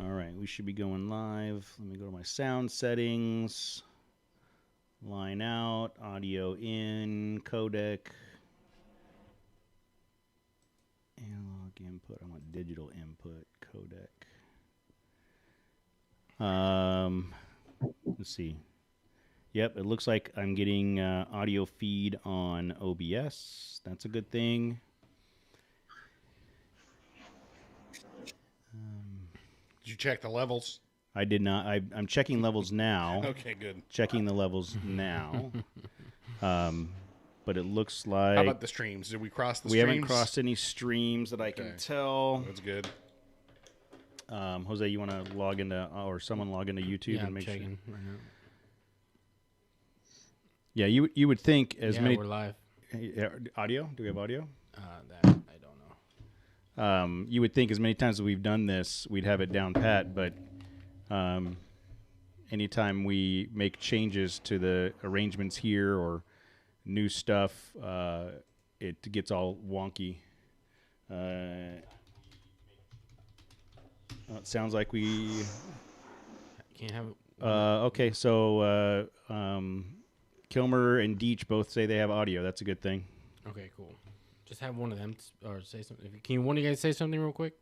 All right, we should be going live. Let me go to my sound settings. Line out, audio in, codec. Analog input. I want digital input, codec. Let's see. Yep, it looks like I'm getting audio feed on OBS. That's a good thing. Did you check the levels? I did not. I'm checking levels now. Okay, good. Checking the levels now. But it looks like... How about the streams? Did we cross the streams? We haven't crossed any streams that I can tell. That's good. Jose, you want to log into, or someone log into YouTube and make sure? Right now. Yeah, you would think as many... we're live. Audio? Do we have audio? That I don't know. You would think as many times as we've done this, we'd have it down pat, but anytime we make changes to the arrangements here or new stuff, it gets all wonky. It sounds like we... Can't have it. Okay, so Kilmer and Deech both say they have audio. That's a good thing. Okay, cool. Just have one of them or say something. Can one of you guys say something real quick?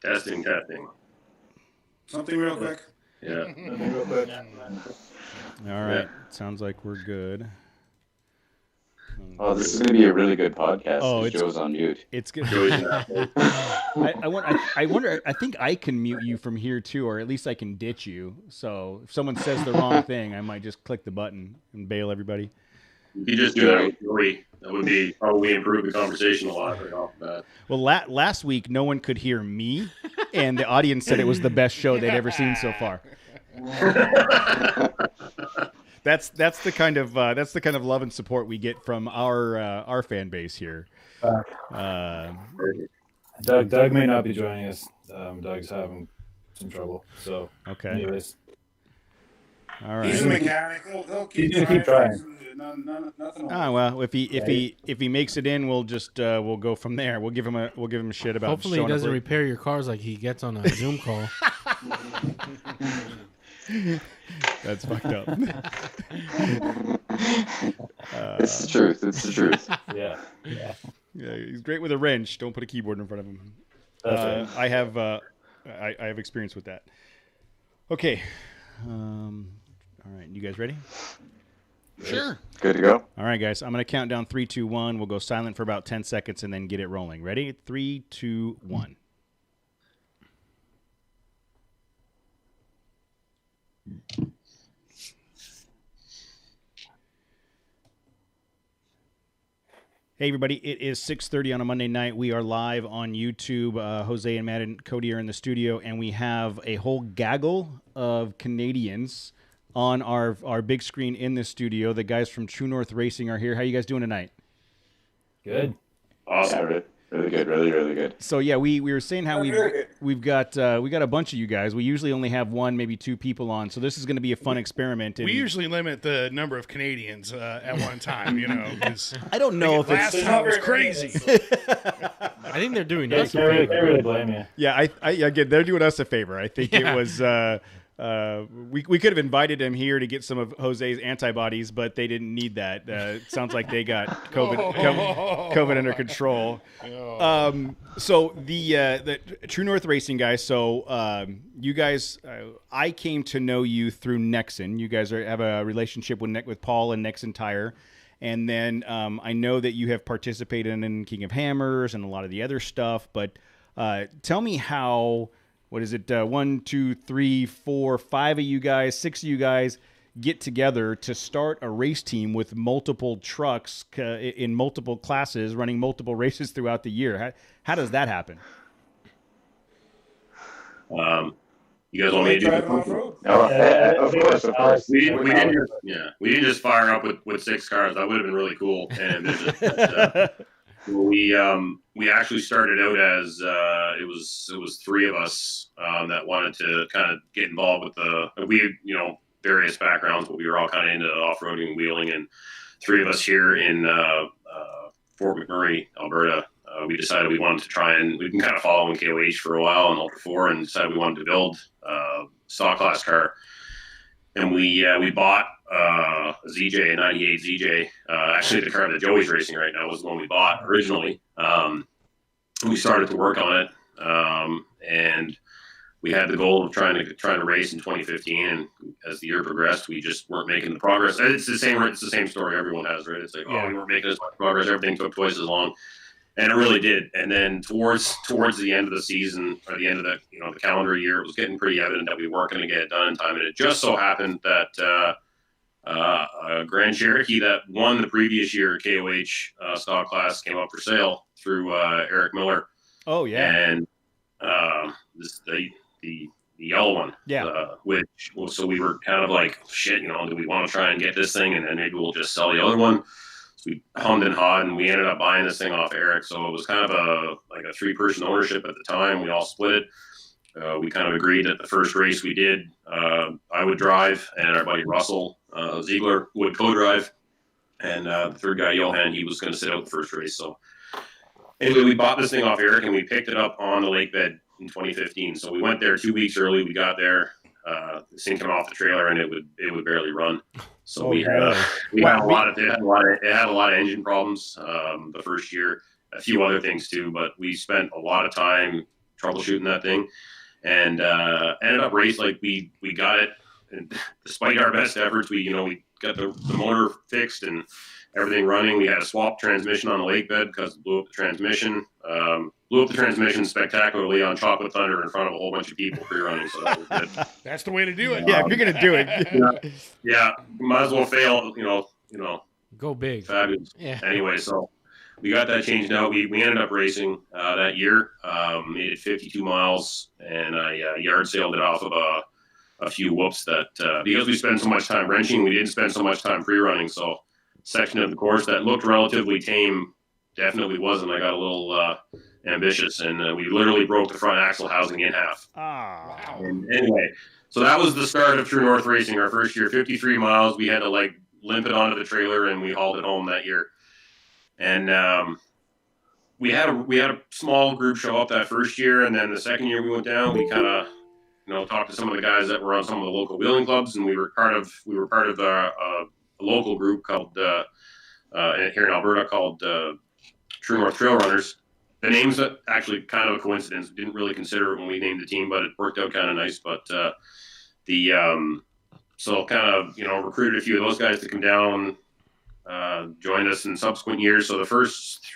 Testing. Something real quick. Yeah. Something real quick. All right. Sounds like we're good. Oh, this is going to be a really good podcast. Oh, Joe's on mute. It's good. I wonder. I think I can mute you from here too, or at least I can ditch you. So if someone says the wrong thing, I might just click the button and bail everybody. If you just do that with Joey, that would be probably improve the conversation a lot right off the bat. Well, last week no one could hear me, and the audience said it was the best show they'd ever seen so far. That's the kind of love and support we get from our fan base here. Doug may not be joining us. Doug's having some trouble. So okay. Anyways, all right. He's a mechanic. He'll keep trying. Nothing. Well, if he makes it in, we'll just we'll go from there. We'll give him a shit about. Hopefully, he doesn't repair your cars like he gets on a Zoom call. That's fucked up. It's the truth. It's the truth. Yeah. He's great with a wrench. Don't put a keyboard in front of him. That's right. I have experience with that. Okay. All right. You guys ready? Sure. Good to go. All right, guys. I'm going to count down 3, 2, 1. We'll go silent for about 10 seconds and then get it rolling. Ready? 3, 2, 1. Hey, everybody. It is 6:30 on a Monday night. We are live on YouTube. Jose and Matt and Cody are in the studio, and we have a whole gaggle of Canadians on our big screen in the studio. The guys from True North Racing are here. How you guys doing tonight? Good. Awesome. Yeah, really good. Really good. So yeah, we were saying how we've got a bunch of you guys. We usually only have 1, maybe 2 people on, so this is going to be a fun experiment. We usually limit the number of Canadians at one time, 'cause I don't know if last it's time was crazy. I think they're doing us a They favor. really blame you. yeah. I again, they're doing us a favor. I think it was. We could have invited him here to get some of Jose's antibodies, but they didn't need that. It sounds like they got COVID under control. So the True North Racing guys. So you guys, I came to know you through Nexon. You guys have a relationship with Paul and Nexon Tire, and then I know that you have participated in King of Hammers and a lot of the other stuff. But tell me how. What is it? 1, 2, 3, 4, 5 of you guys, 6 of you guys get together to start a race team with multiple trucks in multiple classes, running multiple races throughout the year. How does that happen? You guys want me to do Driving off-road? Of course. We didn't just fire up with 6 cars. That would have been really cool. And we actually started out as it was 3 of us that wanted to kind of get involved with various backgrounds, but we were all kind of into off-roading and wheeling, and 3 of us here in Fort McMurray, Alberta, we decided we wanted to try and we've been kind of following KOH for a while and Ultra 4 and decided we wanted to build a stock class car. And we bought a ZJ, a 98 ZJ. Actually, the car that Joey's racing right now was the one we bought originally. We started to work on it, and we had the goal of trying to race in 2015. And as the year progressed, we just weren't making the progress. It's the same story everyone has, right? It's like, oh, we weren't making as much progress. Everything took twice as long, and it really did. And then towards the end of the season, or the end of the calendar year, it was getting pretty evident that we weren't going to get it done in time. And it just so happened that Grand Cherokee that won the previous year KOH stock class came up for sale through Eric Miller. Oh yeah, and the yellow one. Yeah. So we were kind of like, shit, do we want to try and get this thing and then maybe we'll just sell the other one? So we hummed and hawed and we ended up buying this thing off Eric. So it was kind of a 3-person ownership at the time. We all split it. We kind of agreed that the first race we did, I would drive and our buddy Russell Ziegler would co-drive. And the third guy, Johan, he was going to sit out the first race. So anyway, we bought this thing off Eric and we picked it up on the lake bed in 2015. So we went there 2 weeks early. We got there. This thing came off the trailer and it would barely run. So it had a lot of engine problems the first year, a few other things too. But we spent a lot of time troubleshooting that thing, and ended up racing like we got it. And despite our best efforts, we got the motor fixed and everything running. We had to swap transmission on the lake bed because it blew up the transmission. Spectacularly on Chocolate Thunder in front of a whole bunch of people pre-running. So that was good. That's the way to do it. Yeah, if you're gonna do it. Yeah, might as well fail. Go big. Fabulous. Yeah. Anyway, so we got that changed out. We ended up racing that year. Made it 52 miles, and I yard sailed it off of a few whoops that because we spent so much time wrenching, we didn't spend so much time pre-running. So section of the course that looked relatively tame definitely wasn't. I got a little ambitious, and we literally broke the front axle housing in half. Wow. And anyway, so that was the start of True North Racing. Our first year, 53 miles. We had to limp it onto the trailer, and we hauled it home that year. And we had a small group show up that first year, and then the second year we went down. We kind of talked to some of the guys that were on some of the local wheeling clubs, and we were part of a local group called here in Alberta called True North Trail Runners. The name's actually kind of a coincidence. We didn't really consider it when we named the team, but it worked out kind of nice. But so kind of recruited a few of those guys to come down, joined us in subsequent years. So the first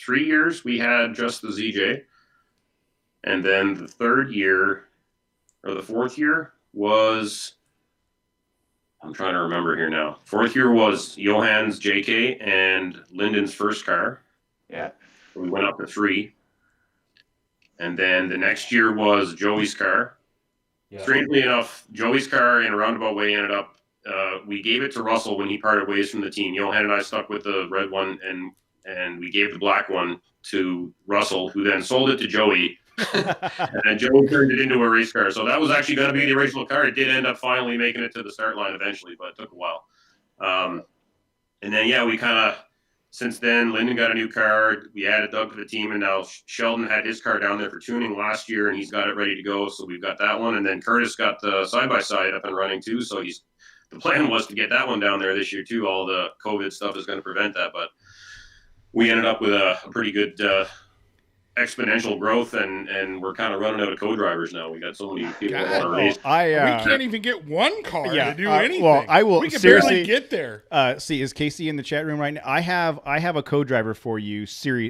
3 years we had just the ZJ, and then the third year or the fourth year was, I'm trying to remember here now. Fourth year was Johan's JK and Lyndon's first car. Yeah. We went up to 3. And then the next year was Joey's car. Yeah. Strangely enough, Joey's car in a roundabout way ended up, we gave it to Russell when he parted ways from the team. Johan and I stuck with the red one, and we gave the black one to Russell, who then sold it to Joey. And then Joey turned it into a race car. So that was actually going to be the original car. It did end up finally making it to the start line eventually, but it took a while. And then, we kind of, since then, Lyndon got a new car. We added Doug to the team, and now Sheldon had his car down there for tuning last year, and he's got it ready to go. So we've got that one. And then Curtis got the side-by-side up and running too. So the plan was to get that one down there this year too. All the COVID stuff is going to prevent that. But we ended up with a pretty good exponential growth, and we're kind of running out of co-drivers now. We got so many people that want to race. We can't even get one car to do anything. Well, I will we can seriously barely get there. See, is Casey in the chat room right now? I have a co-driver for you.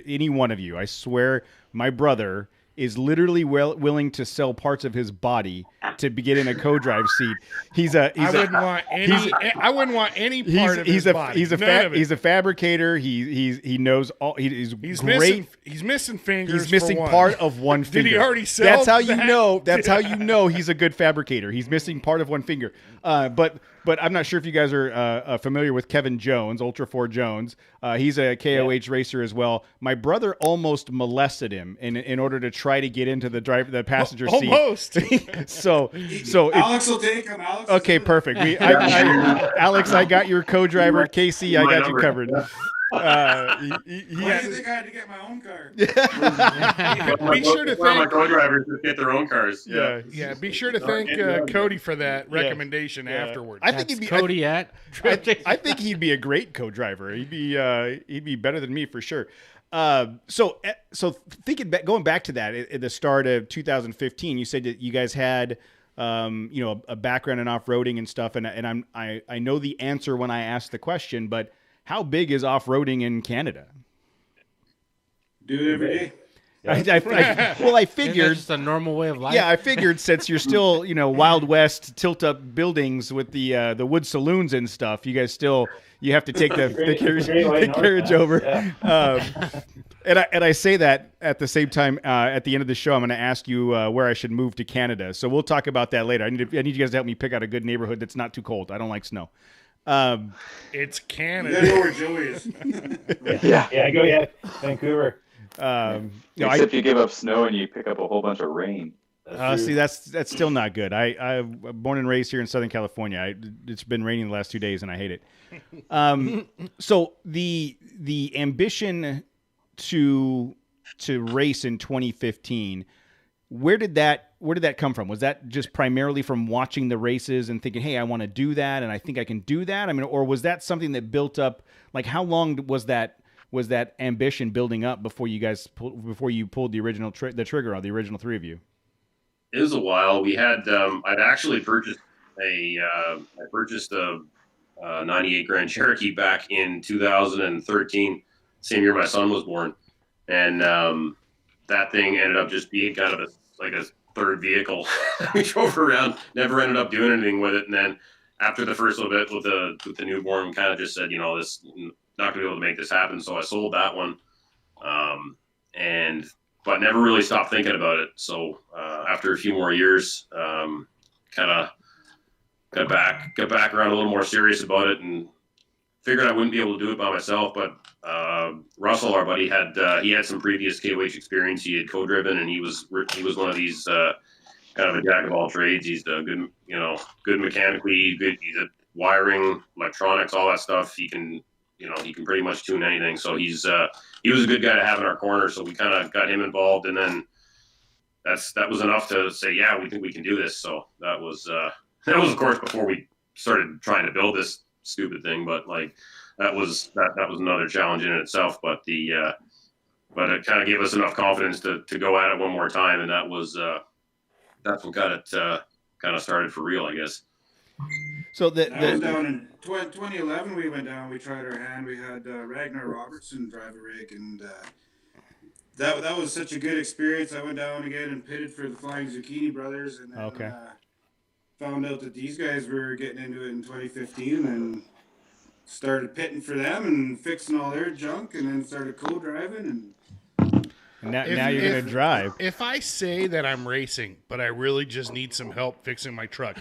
Any one of you. I swear, my brother is literally willing to sell parts of his body to get in a co-drive seat. I wouldn't want any part of his body. He's a fabricator. He knows all. He's great. He's missing fingers. He's missing part of one finger. Did he already sell? That's how you know. That's how you know he's a good fabricator. He's missing part of one finger. But I'm not sure if you guys are familiar with Kevin Jones, Ultra 4 Jones. He's a KOH racer as well. My brother almost molested him in order to try to get into the passenger seat. Almost. So Alex will take him. Okay, perfect. Alex, I got your co-driver. Casey, I got you covered. he Why had- do you think I had to get my own car? Be sure to One of my thank. co-drivers just get their own cars. yeah. Yeah, be sure to thank Cody for that recommendation afterwards. I think That's he'd be Cody at. I think he'd be a great co-driver. He'd be better than me for sure. So thinking back, going back to that at the start of 2015, you said that you guys had a background in off-roading and stuff, and I know the answer when I asked the question, but how big is off-roading in Canada? Do it every day. I Isn't that figured. just a normal way of life? Yeah, I figured since you're still, Wild West tilt-up buildings with the wood saloons and stuff, you guys you have to take the carriage over. Yeah. And I say that at the same time. At the end of the show, I'm going to ask you where I should move to Canada. So we'll talk about that later. I need you guys to help me pick out a good neighborhood that's not too cold. I don't like snow. It's You Canada. gotta know where Joey is. Yeah, Vancouver. Except you give up snow and you pick up a whole bunch of rain. See, that's still not good. I'm born and raised here in Southern California. It's been raining the last 2 days, and I hate it. So the ambition to race in 2015, where did that come from? Was that just primarily from watching the races and thinking, hey, I want to do that, and I think I can do that? I mean, or was that something that built up? Like, how long was that ambition building up before you pulled the original the trigger on the original three of you? It was a while. We had I'd actually purchased a 98 Grand Cherokee back in 2013, same year my son was born, and that thing ended up just being kind of a third vehicle. We drove around, never ended up doing anything with it, and then after the first little bit with the newborn, kind of just said, this not gonna be able to make this happen, so I sold that one, but never really stopped thinking about it. So after a few more years, kind of got back around a little more serious about it, and figured I wouldn't be able to do it by myself. But Russell, our buddy, he had some previous KOH experience. He had co-driven, and he was one of these kind of a jack of all trades. He's a good mechanically, he's at wiring, electronics, all that stuff. He can pretty much tune anything. So he was a good guy to have in our corner. So we kind of got him involved, and then that was enough to say, yeah, we think we can do this. So that was of course before we started trying to build this stupid thing, but like that was another challenge in itself. But but it kind of gave us enough confidence to go at it one more time, and that's what got it kind of started for real, I guess. So I was down in 2011. We went down. We tried our hand. We had Ragnar Robertson drive a rig, and that was such a good experience. I went down again and pitted for the Flying Zucchini Brothers, and then, found out that these guys were getting into it in 2015, and started pitting for them and fixing all their junk, and then started co-driving and. Now you're going to drive. If I say that I'm racing, but I really just need some help fixing my truck,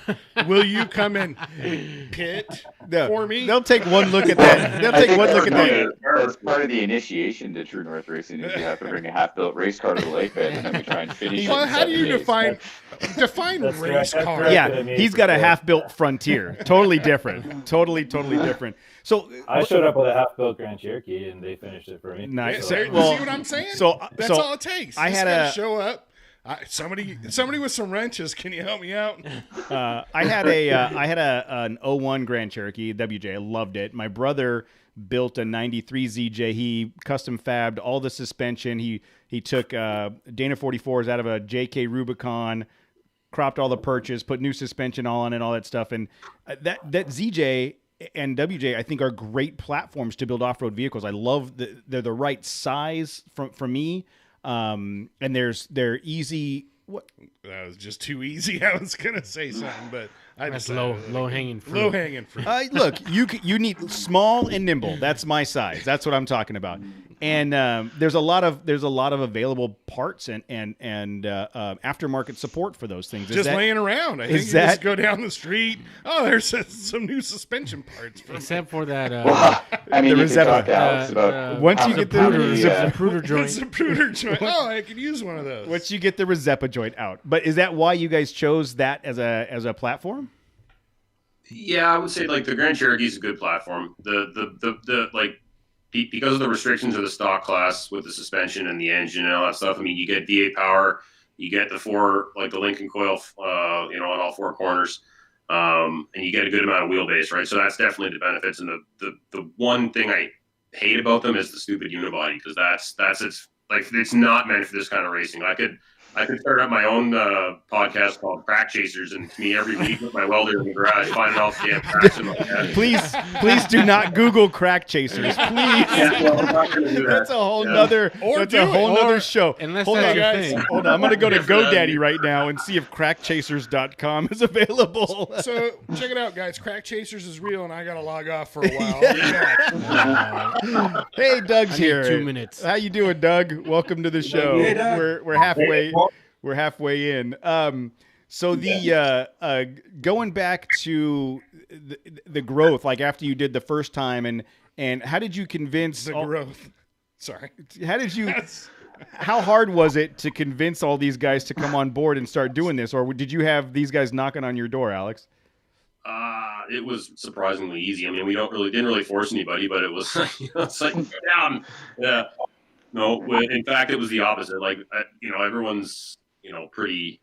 will you come and pit for me? They'll take one look at that. They'll take one look at that. That's part of the initiation to True North Racing is you have to bring a half-built race car to the lake bed, and then we try and finish it. Well, in how do you 7 days. define That's race correct. car? That's Yeah, what I mean he's got a before. half-built Frontier. Totally different. Totally different. So I showed up with a half-built Grand Cherokee, and they finished it for me. Nice. See Well, what I'm saying? That's so all it takes. I You had just gotta a- show up. Somebody with some wrenches. Can you help me out? I had an 01 Grand Cherokee WJ. I loved it. My brother built a 93 ZJ. He custom fabbed all the suspension. He took Dana 44s out of a JK Rubicon, cropped all the perches, put new suspension all on it, all that stuff. And that ZJ and WJ, I think, are great platforms to build off-road vehicles. I love they're the right size for me. And they're easy. What? That was just too easy. I was gonna say something, but I That's decided low hanging fruit. Low hanging fruit. Look, you need small and nimble. That's my size. That's what I'm talking about. And there's a lot of available parts and aftermarket support for those things. Just laying around. I think you just go down the street. Oh, there's some new suspension parts. Except for that. I mean, The you can Rosetta. talk to Alex about Once how you many- get the how many, Zapruder joint. It's a Zapruder joint. Oh, I could use one of those. once you get the Rezepa joint out. But is that why you guys chose that as a platform? Yeah, I would say like the Grand Cherokee is a good platform. The because of the restrictions of the stock class with the suspension and the engine and all that stuff. I mean, you get V8 power, you get the Lincoln coil, on all four corners, and you get a good amount of wheelbase, right? So that's definitely the benefits. And the one thing I hate about them is the stupid unibody, because it's not meant for this kind of racing. I could start up my own podcast called Crack Chasers, and it's me every week with my welder in the garage finding all the damn cracks in my head. Please do not Google Crack Chasers. Please. Yeah, well, I'm not gonna do that. That's a whole nother. That's a whole nother show. Unless Hold that's on, your guys. thing. Hold on. I'm gonna go to Yeah, for that. GoDaddy right now and see if crackchasers.com is available. So check it out, guys. Crack Chasers is real, and I got to log off for a while. I'll be back. Hey, Doug's I need here. 2 minutes. How you doing, Doug? Welcome to the show. Hey, Doug. We're halfway. We're halfway in. So the going back to the growth, like after you did the first time, and how did you convince The growth. Sorry. How did you? How hard was it to convince all these guys to come on board and start doing this, or did you have these guys knocking on your door, Alex? It was surprisingly easy. I mean, we didn't really force anybody, but it was it's like down. Yeah. No, in fact, it was the opposite. Like everyone's pretty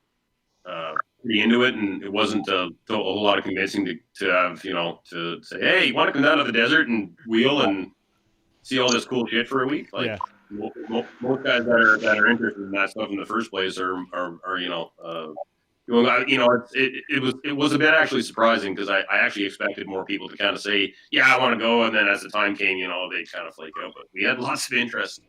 into it, and it wasn't a whole lot of convincing to have to say, hey, you want to come down to the desert and wheel and see all this cool shit for a week? Like, Yeah. Most guys that are interested in that stuff in the first place are it was a bit actually surprising, because I actually expected more people to kind of say, yeah, I want to go, and then as the time came, they kind of flake out. But we had lots of interest.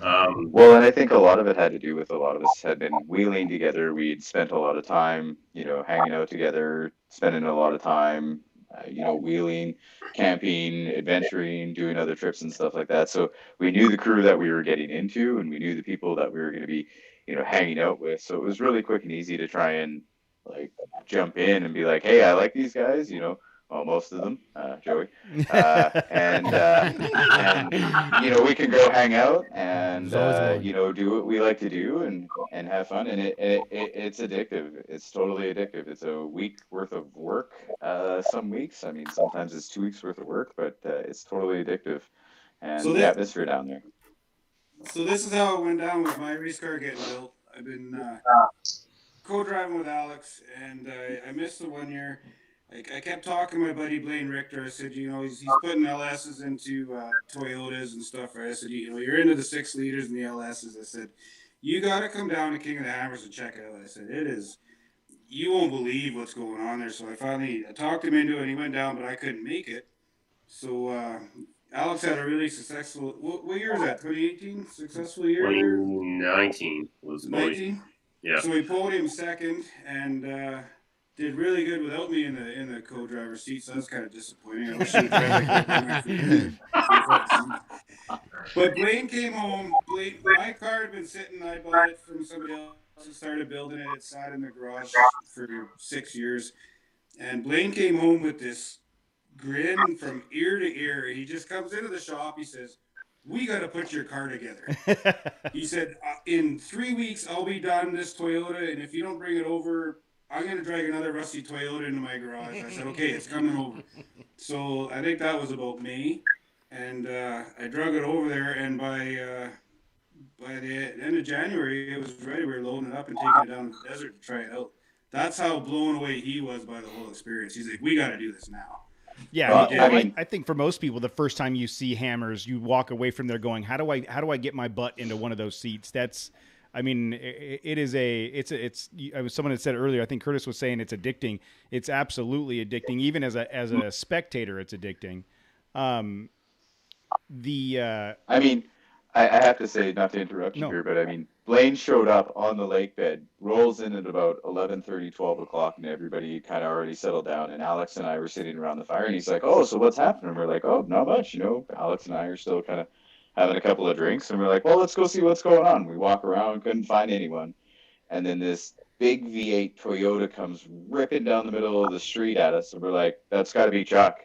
Well, and I think a lot of it had to do with a lot of us had been wheeling together. We'd spent a lot of time, hanging out together, spending a lot of time, wheeling, camping, adventuring, doing other trips and stuff like that. So we knew the crew that we were getting into, and we knew the people that we were going to be, hanging out with. So it was really quick and easy to try and jump in and be like, hey, I like these guys, well, most of them, Joey, and we can go hang out and do what we like to do and have fun, and it's addictive. It's totally addictive. It's a week worth of work. Some weeks, I mean, sometimes it's 2 weeks worth of work, but it's totally addictive, and So the that- atmosphere down there. So this is how it went down with my race car getting built. I've been co-driving with Alex, and I missed the 1 year. I kept talking to my buddy Blaine Richter. I said, he's putting LSs into Toyotas and stuff. Right? I said, you're into the 6 liters and the LSs. I said, you got to come down to King of the Hammers and check it out. I said, you won't believe what's going on there. So I talked him into it, and he went down, but I couldn't make it. So Alex had a really successful, what year was that, 2018? Successful year? 2019 was 19? Yeah. So we pulled him second, and did really good without me in the co-driver's seat, so that's kind of disappointing. I wish he would But Blaine came home. My car had been sitting. I bought it from somebody else and started building it. It sat in the garage for 6 years. And Blaine came home with this grin from ear to ear. He just comes into the shop. He says, we got to put your car together. He said, in 3 weeks, I'll be done this Toyota, and if you don't bring it over, I'm going to drag another rusty Toyota into my garage. I said, okay, it's coming over. So I think that was about May. And I drug it over there, and by the end of January, it was ready. We were loading it up and taking it down to the desert to try it out. That's how blown away he was by the whole experience. He's like, we got to do this now. Yeah, I mean- I think for most people, the first time you see Hammers, you walk away from there going, "How do I get my butt into one of those seats?" That's, I mean, someone had said earlier. I think Curtis was saying it's addicting. It's absolutely addicting. Even as a spectator, it's addicting. I mean, I have to say, not to interrupt you No. here, but I mean, Blaine showed up on the lake bed, rolls in at about 11:30, 12 o'clock, and everybody kind of already settled down. And Alex and I were sitting around the fire, and he's like, oh, so what's happening? And we're like, oh, not much. Alex and I are still kind of having a couple of drinks, and we're like, well, let's go see what's going on. We walk around, couldn't find anyone. And then this big V8 Toyota comes ripping down the middle of the street at us, and we're like, that's got to be Chuck.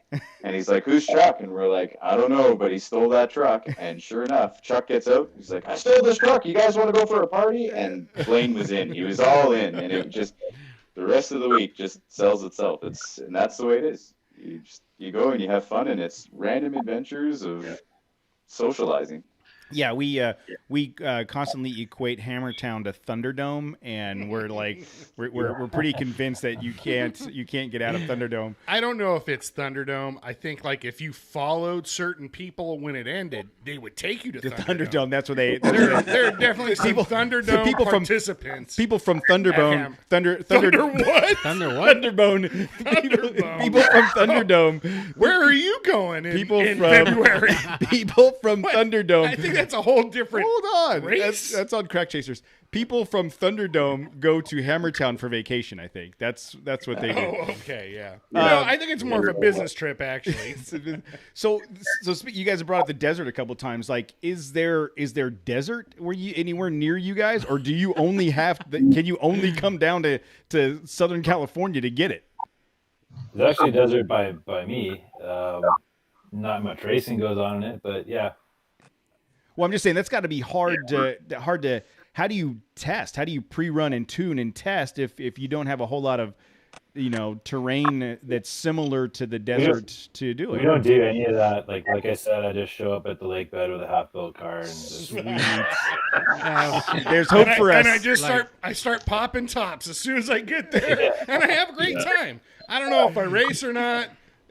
And he's like, who's Chuck? And we're like, I don't know, but he stole that truck. And sure enough, Chuck gets out. He's like, I stole this truck. You guys want to go for a party? And Blaine was in. He was all in. And it just, the rest of the week just sells itself. And that's the way it is. You go and you have fun, and it's random adventures of socializing. Yeah, we constantly equate Hammertown to Thunderdome, and we're like we're pretty convinced that you can't get out of Thunderdome. I don't know if it's Thunderdome. I think like if you followed certain people when it ended, they would take you to The Thunderdome. Thunderdome, that's what they. There are definitely some Thunderdome people from- participants. People from Thunderbone, Thunder what? Thunder what? Thunderbone, Thunderdome. people from Thunderdome, Where are you going in People in from- February? people from Thunderdome. I think that's a whole different. Hold on, race? that's on Crack Chasers. People from Thunderdome go to Hammertown for vacation. I think that's what they do. Oh, okay, yeah. No, I think it's more of a business trip, actually. So you guys have brought up the desert a couple times. Like, is there desert anywhere near you guys, or do you only can you only come down to Southern California to get it? There's actually a desert by me. Not much racing goes on in it, but yeah. Well, I'm just saying that's got to be hard to. How do you test? How do you pre-run and tune and test if you don't have a whole lot of, terrain that's similar to the desert to do it? We don't do any of that. Like I said, I just show up at the lake bed with a half-built car and just There's hope for us. And I start popping tops as soon as I get there, and I have a great time. I don't know if I race or not.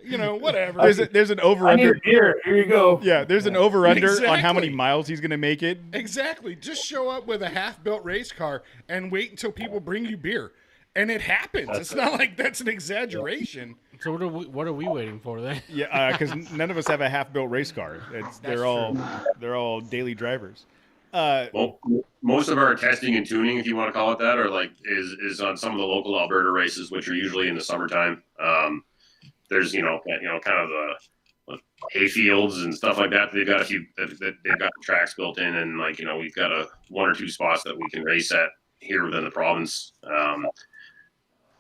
Whatever. There's an over I need under. a beer. Here you go. Yeah, there's an over under on how many Exactly. miles he's gonna make it. Exactly. Just show up with a half-built race car and wait until people bring you beer, and it happens. It's not like that's an exaggeration. So what are we waiting for then? Yeah, because none of us have a half-built race car. They're all daily drivers. Well, most of our testing and tuning, if you want to call it that, are is on some of the local Alberta races, which are usually in the summertime. There's kind of the hay fields and stuff like that. They've got a few that they've got tracks built in, and we've got one or two spots that we can race at here within the province.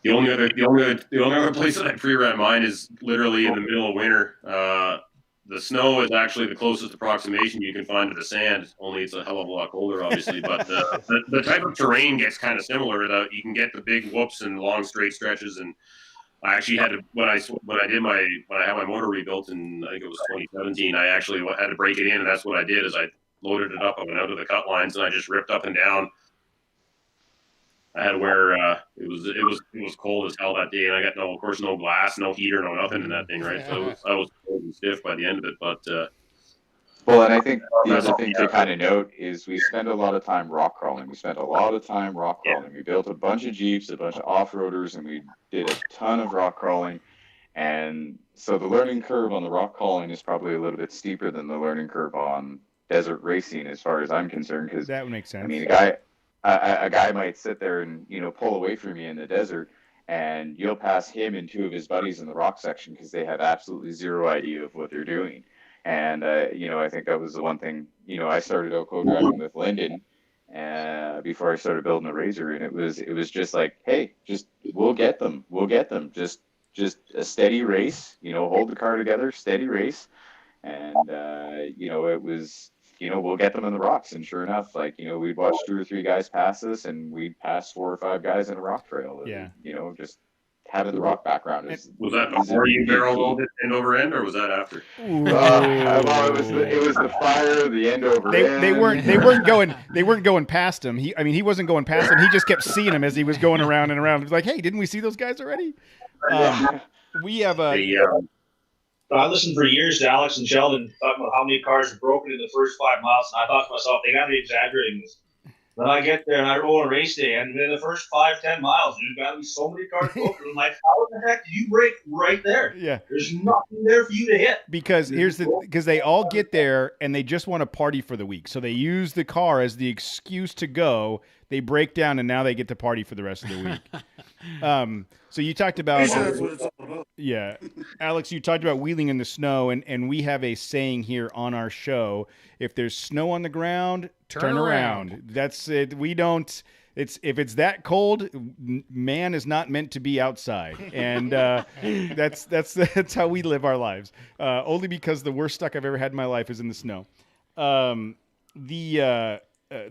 The only other place that I pre-run mine is literally in the middle of winter. The snow is actually the closest approximation you can find to the sand. Only it's a hell of a lot colder, obviously. But the type of terrain gets kind of similar. You can get the big whoops and long straight stretches. And I actually had to when I had my motor rebuilt in, I think it was 2017. I actually had to break it in, and that's what I did. Is I loaded it up. I went out to the cut lines and I just ripped up and down. I had to wear it was cold as hell that day, and I got no glass, no heater, no nothing in that thing, right? So I was cold and stiff by the end of it. But Well, and I think the other thing to kind of note is we spend a lot of time rock crawling. We spent a lot of time rock crawling. We built a bunch of Jeeps, a bunch of off-roaders, and we did a ton of rock crawling. And so the learning curve on the rock crawling is probably a little bit steeper than the learning curve on desert racing, as far as I'm concerned. Because That would make sense. I mean, a guy might sit there and pull away from you in the desert, and you'll pass him and two of his buddies in the rock section because they have absolutely zero idea of what they're doing. And I think that was the one thing. I started out co-driving with Lyndon before I started building a Razor, and it was just like, hey, just we'll get them, just a steady race. Hold the car together, steady race, and it was. We'll get them in the rocks. And sure enough, we'd watch 2 or 3 guys pass us, and we'd pass 4 or 5 guys in a rock trail. Yeah. Just having the rock background is. was that before you barrel loaded end over end, or was that after? Well, it was the fire, the end over end. They weren't going past him. He wasn't going past him. He just kept seeing him as he was going around and around. He was like, hey, didn't we see those guys already? We have a. I listened for years to Alex and Sheldon talking about how many cars are broken in the first 5 miles, and I thought to myself, they got to be exaggerating this. Then I get there and I roll a race day, and in the first 5-10 miles, there's got to be so many cars broken. I'm like, how in the heck did you break right there? Yeah. There's nothing there for you to hit. Because they all get there and they just want to party for the week. So they use the car as the excuse to go. They break down and now they get to party for the rest of the week. So you talked about, That's what it's all about. yeah, Alex, you talked about wheeling in the snow, and we have a saying here on our show: if there's snow on the ground, turn around. That's it. We don't. If it's that cold, man is not meant to be outside, and that's how we live our lives. Only because the worst stuck I've ever had in my life is in the snow. The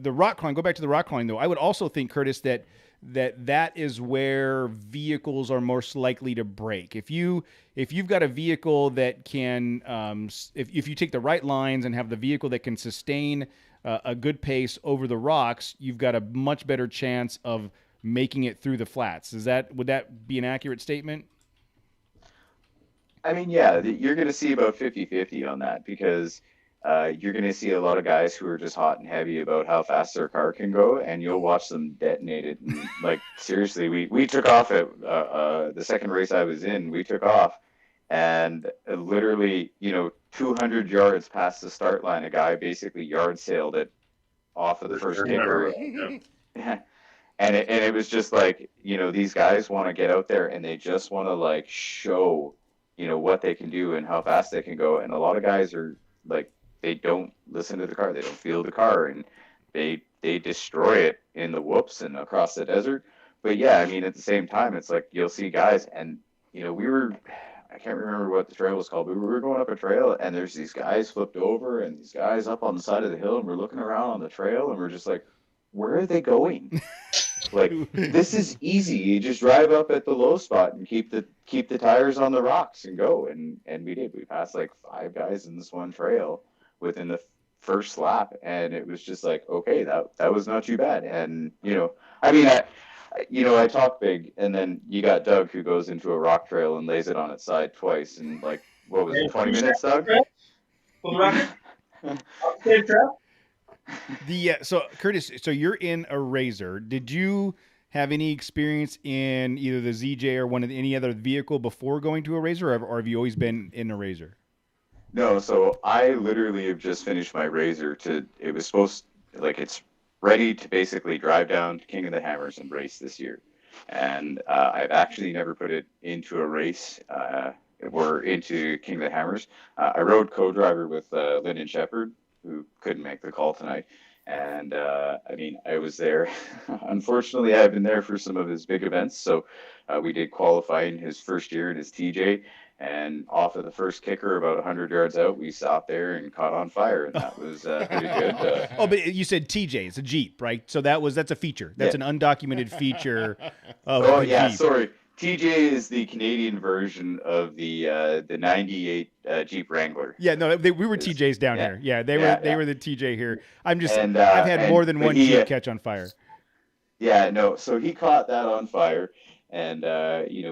rock crawling. Go back to the rock crawling though. I would also think, Curtis, that that is where vehicles are most likely to break. If you've got a vehicle that can, if you take the right lines and have the vehicle that can sustain a good pace over the rocks, you've got a much better chance of making it through the flats. Would that be an accurate statement? I mean, yeah, you're going to see about 50-50 on that because you're going to see a lot of guys who are just hot and heavy about how fast their car can go, and you'll watch them detonate it. And, like, seriously, we took off at the second race I was in. We took off, and literally, 200 yards past the start line, a guy basically yard sailed it off of the first kicker. Yeah. And it was just like, these guys want to get out there and they just want to like show, what they can do and how fast they can go. And a lot of guys are like, they don't listen to the car. They don't feel the car, and they destroy it in the whoops and across the desert. But yeah, I mean, at the same time, it's like you'll see guys, and I can't remember what the trail was called, but we were going up a trail, and there's these guys flipped over and these guys up on the side of the hill, and we're looking around on the trail, and we're just like, where are they going? Like, this is easy. You just drive up at the low spot and keep the tires on the rocks and go. And we did. We passed like 5 guys in this one trail within the first lap, and it was just like, okay, that was not too bad. And I talk big, and then you got Doug who goes into a rock trail and lays it on its side twice, and like, what was it, 20 minutes, Doug? So Curtis, so you're in a Razor. Did you have any experience in either the ZJ or any other vehicle before going to a Razor, or have you always been in a Razor? No, so I literally have just finished my Razor. It was it's ready to basically drive down to King of the Hammers and race this year. And I've actually never put it into a race or into King of the Hammers. I rode co-driver with Lyndon Shepherd, who couldn't make the call tonight. And I was there. Unfortunately, I've been there for some of his big events. So we did qualify in his first year in his TJ. And off of the first kicker, about 100 yards out, we stopped there and caught on fire, and that was pretty good. But you said TJ, it's a Jeep, right? So that's a feature. That's an undocumented feature of Jeep. Sorry. TJ is the Canadian version of the 98 Jeep Wrangler. Yeah, no, we were TJs down here. Yeah, they were the TJ here. I've had more than one Jeep catch on fire. Yeah, no, so he caught that on fire, and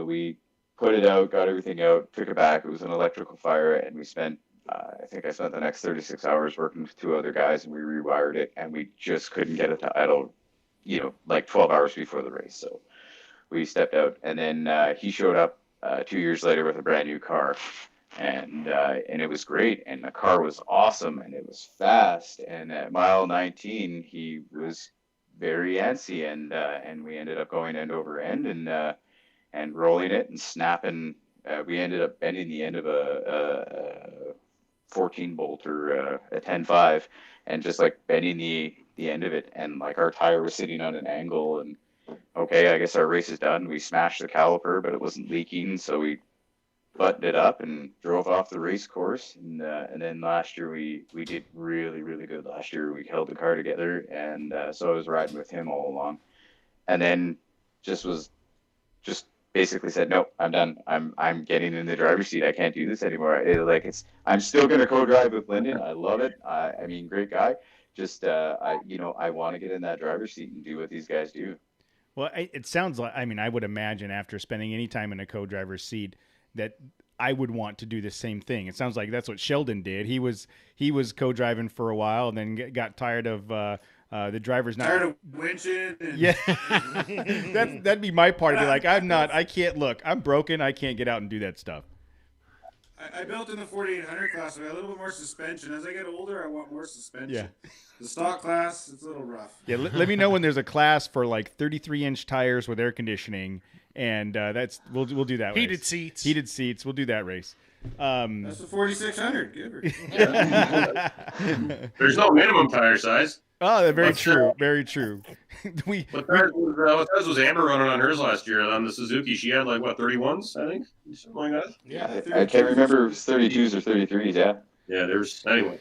we put it out, got everything out, took it back. It was an electrical fire, and we spent, I spent the next 36 hours working with 2 other guys, and we rewired it, and we just couldn't get it to idle, like 12 hours before the race. So we stepped out, and then he showed up 2 years later with a brand new car, and it was great, and the car was awesome, and it was fast, and at mile 19, he was very antsy, and we ended up going end over end, and rolling it and snapping. We ended up bending the end of a 14 bolt or a 10.5, and just like bending the end of it. And like our tire was sitting on an angle, and okay, I guess our race is done. We smashed the caliper, but it wasn't leaking. So we buttoned it up and drove off the race course. And then last year we did really, really good. Last year we held the car together. And so I was riding with him all along, and then just basically said, no, I'm done. I'm getting in the driver's seat. I can't do this anymore. I'm still going to co-drive with Lyndon. I love it. Great guy. Just, I want to get in that driver's seat and do what these guys do. Well, it sounds like, I would imagine after spending any time in a co-driver's seat that I would want to do the same thing. It sounds like that's what Sheldon did. He was co-driving for a while and then got tired of, the driver's not tired of winching. That'd be my part. Be like, I can't look. I'm broken. I can't get out and do that stuff. I built in the 4800 class. So I got a little bit more suspension. As I get older, I want more suspension. Yeah. The stock class, it's a little rough. Yeah. Let me know when there's a class for like 33-inch tires with air conditioning, and we'll do that. Heated seats. We'll do that race. That's the 4600. Give her. There's no minimum tire size. Oh, very true. Very true. What size was Amber running on hers last year on the Suzuki? She had 31s, I think, something like that. Yeah, I can't remember if it was 32s or 33s. Yeah. Yeah, anyway.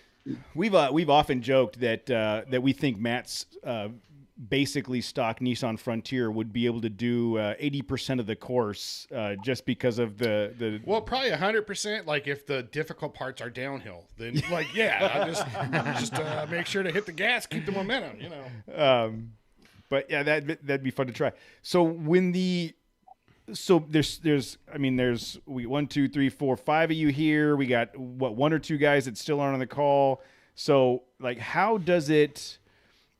We've often joked that we think Matt's basically stock Nissan Frontier would be able to do 80% of the course just because of the Well, probably 100%. Like if the difficult parts are downhill, then like yeah, I'll just make sure to hit the gas, keep the momentum. You know. But yeah, that'd be fun to try. So there's 1, 2, 3, 4, 5 of you here. We got one or two guys that still aren't on the call. So like, how does it,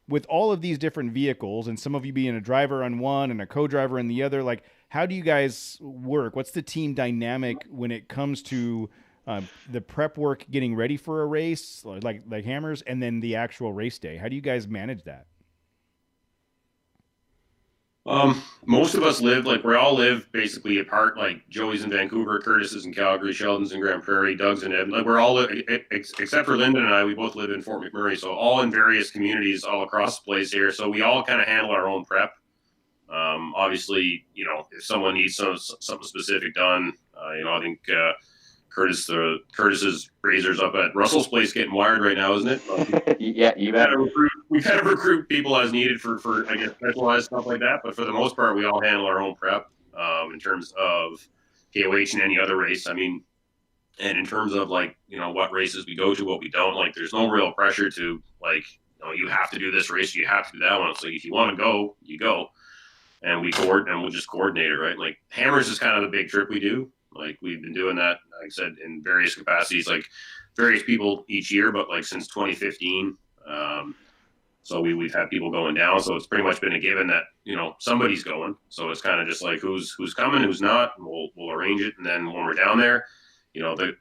with all of these different vehicles and some of you being a driver on one and a co-driver on the other, like how do you guys work? What's the team dynamic when it comes to the prep work, getting ready for a race, like Hammers, and then the actual race day? How do you guys manage that? Most of us we all live basically apart. Like Joey's in Vancouver, Curtis is in Calgary, Sheldon's in Grand Prairie, Doug's in Edmonton. Like we're all, except for Lyndon and I, we both live in Fort McMurray. So all in various communities all across the place here. So we all kind of handle our own prep. Obviously, if someone needs something specific done, I think Curtis's razor's up at Russell's place getting wired right now, isn't it? Yeah, you bet. We kind of recruit people as needed for I guess specialized stuff like that. But for the most part, we all handle our own prep in terms of KOH and any other race. I mean, and in terms of what races we go to, what we don't. Like, there's no real pressure to you have to do this race, you have to do that one. So if you want to go, you go, and we'll just coordinate it, right? Like Hammers is kind of the big trip we do. Like we've been doing that, like I said, in various capacities, like various people each year, but like since 2015. So we've had people going down. So it's pretty much been a given that, somebody's going. So it's kind of just like who's coming, who's not, and we'll arrange it. And then when we're down there, the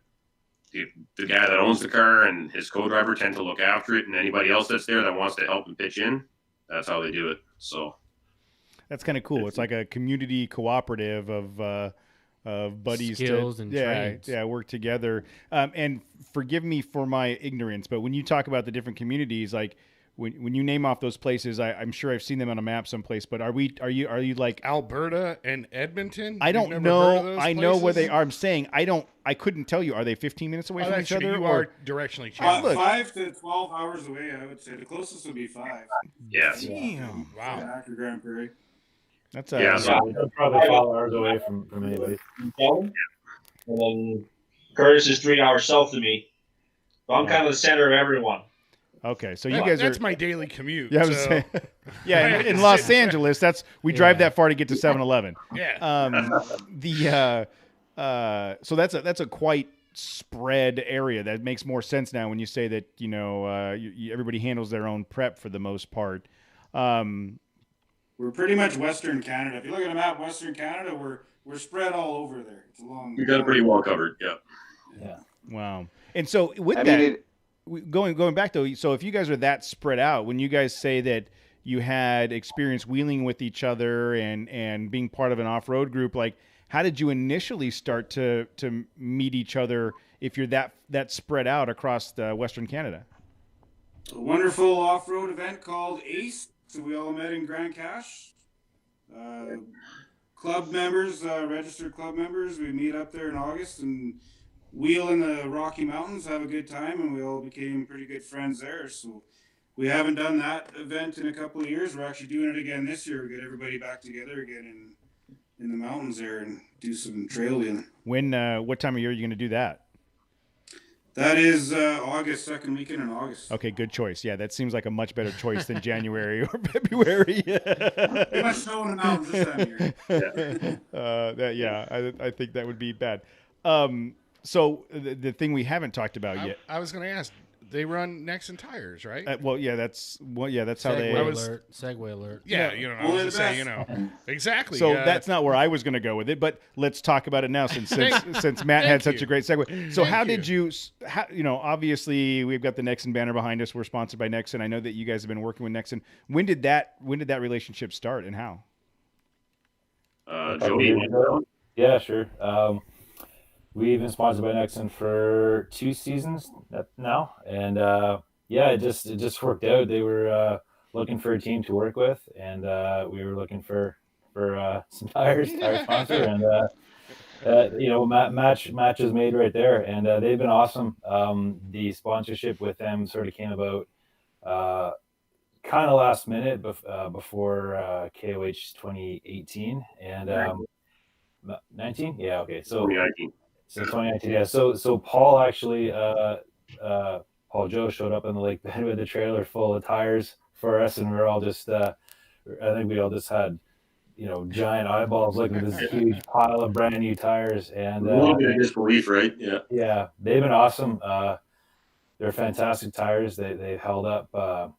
guy that owns the car and his co-driver tend to look after it, and anybody else that's there that wants to help and pitch in, that's how they do it. So that's kind of cool. It's like a community cooperative of buddies, skills and trades. work together. And forgive me for my ignorance, but when you talk about the different communities, like when you name off those places, I'm sure I've seen them on a map someplace. But are you like Alberta and Edmonton? I don't know. I know where they are. I'm saying I couldn't tell you. Are they 15 minutes away from each other? You are directionally challenged. 5 to 12 hours away, I would say. The closest would be 5. Yeah. Damn. Wow. After Grand Prairie. That's probably 12 hours away from anybody. And then Curtis is 3 hours south of me. So I'm kind of the center of everyone. Okay, so you guys that's my daily commute. Yeah, I was saying, yeah. In Los Angeles, we drive that far to get to 7-Eleven. Yeah. So that's a quite spread area. That makes more sense now when you say that everybody handles their own prep for the most part. We're pretty much Western Canada. If you look at a map, Western Canada, we're spread all over there. It's long. We got it pretty well covered. Yeah. Yeah. Wow. And so with going back though, so if you guys are that spread out, when you guys say that you had experience wheeling with each other and being part of an off-road group, like how did you initially start to meet each other if you're that spread out across the Western Canada? A wonderful off-road event called ACE. So we all met in Grand Cache. Club members, registered club members, we meet up there in August and wheel in the Rocky Mountains, have a good time, and we all became pretty good friends there. So we haven't done that event in a couple of years. We're actually doing it again this year. We get everybody back together again in the mountains there and do some trail wheeling. What time of year are you going to do that? That is August, second weekend in August. Okay, good choice. Yeah, that seems like a much better choice than January or February. Pretty much snow in the mountains this time of year. I think that would be bad. So the thing we haven't talked about yet. I was going to ask. They run Nexen tires, right? That's how they. Segway alert. Yeah, I was just saying, exactly. So that's not where I was going to go with it, but let's talk about it now since Matt had such a great segue. So how did you, obviously we've got the Nexen banner behind us. We're sponsored by Nexen. I know that you guys have been working with Nexen. When did that relationship start and how? Jody. Yeah, sure. We've been sponsored by Nexen for 2 seasons now, and it just worked out. They were looking for a team to work with, and we were looking for some tire sponsor, and match is made right there, and they've been awesome. The sponsorship with them sort of came about kind of last minute before KOH 2018 and 19. Yeah, okay. So 2019. So 2019, yeah. So Paul actually, Paul Joe showed up in the lake bed with a trailer full of tires for us, and we were all just, I think we all just had, giant eyeballs looking at this huge pile of brand new tires, and A little bit of disbelief, right? Yeah. yeah, they've been awesome. They're fantastic tires. They've held up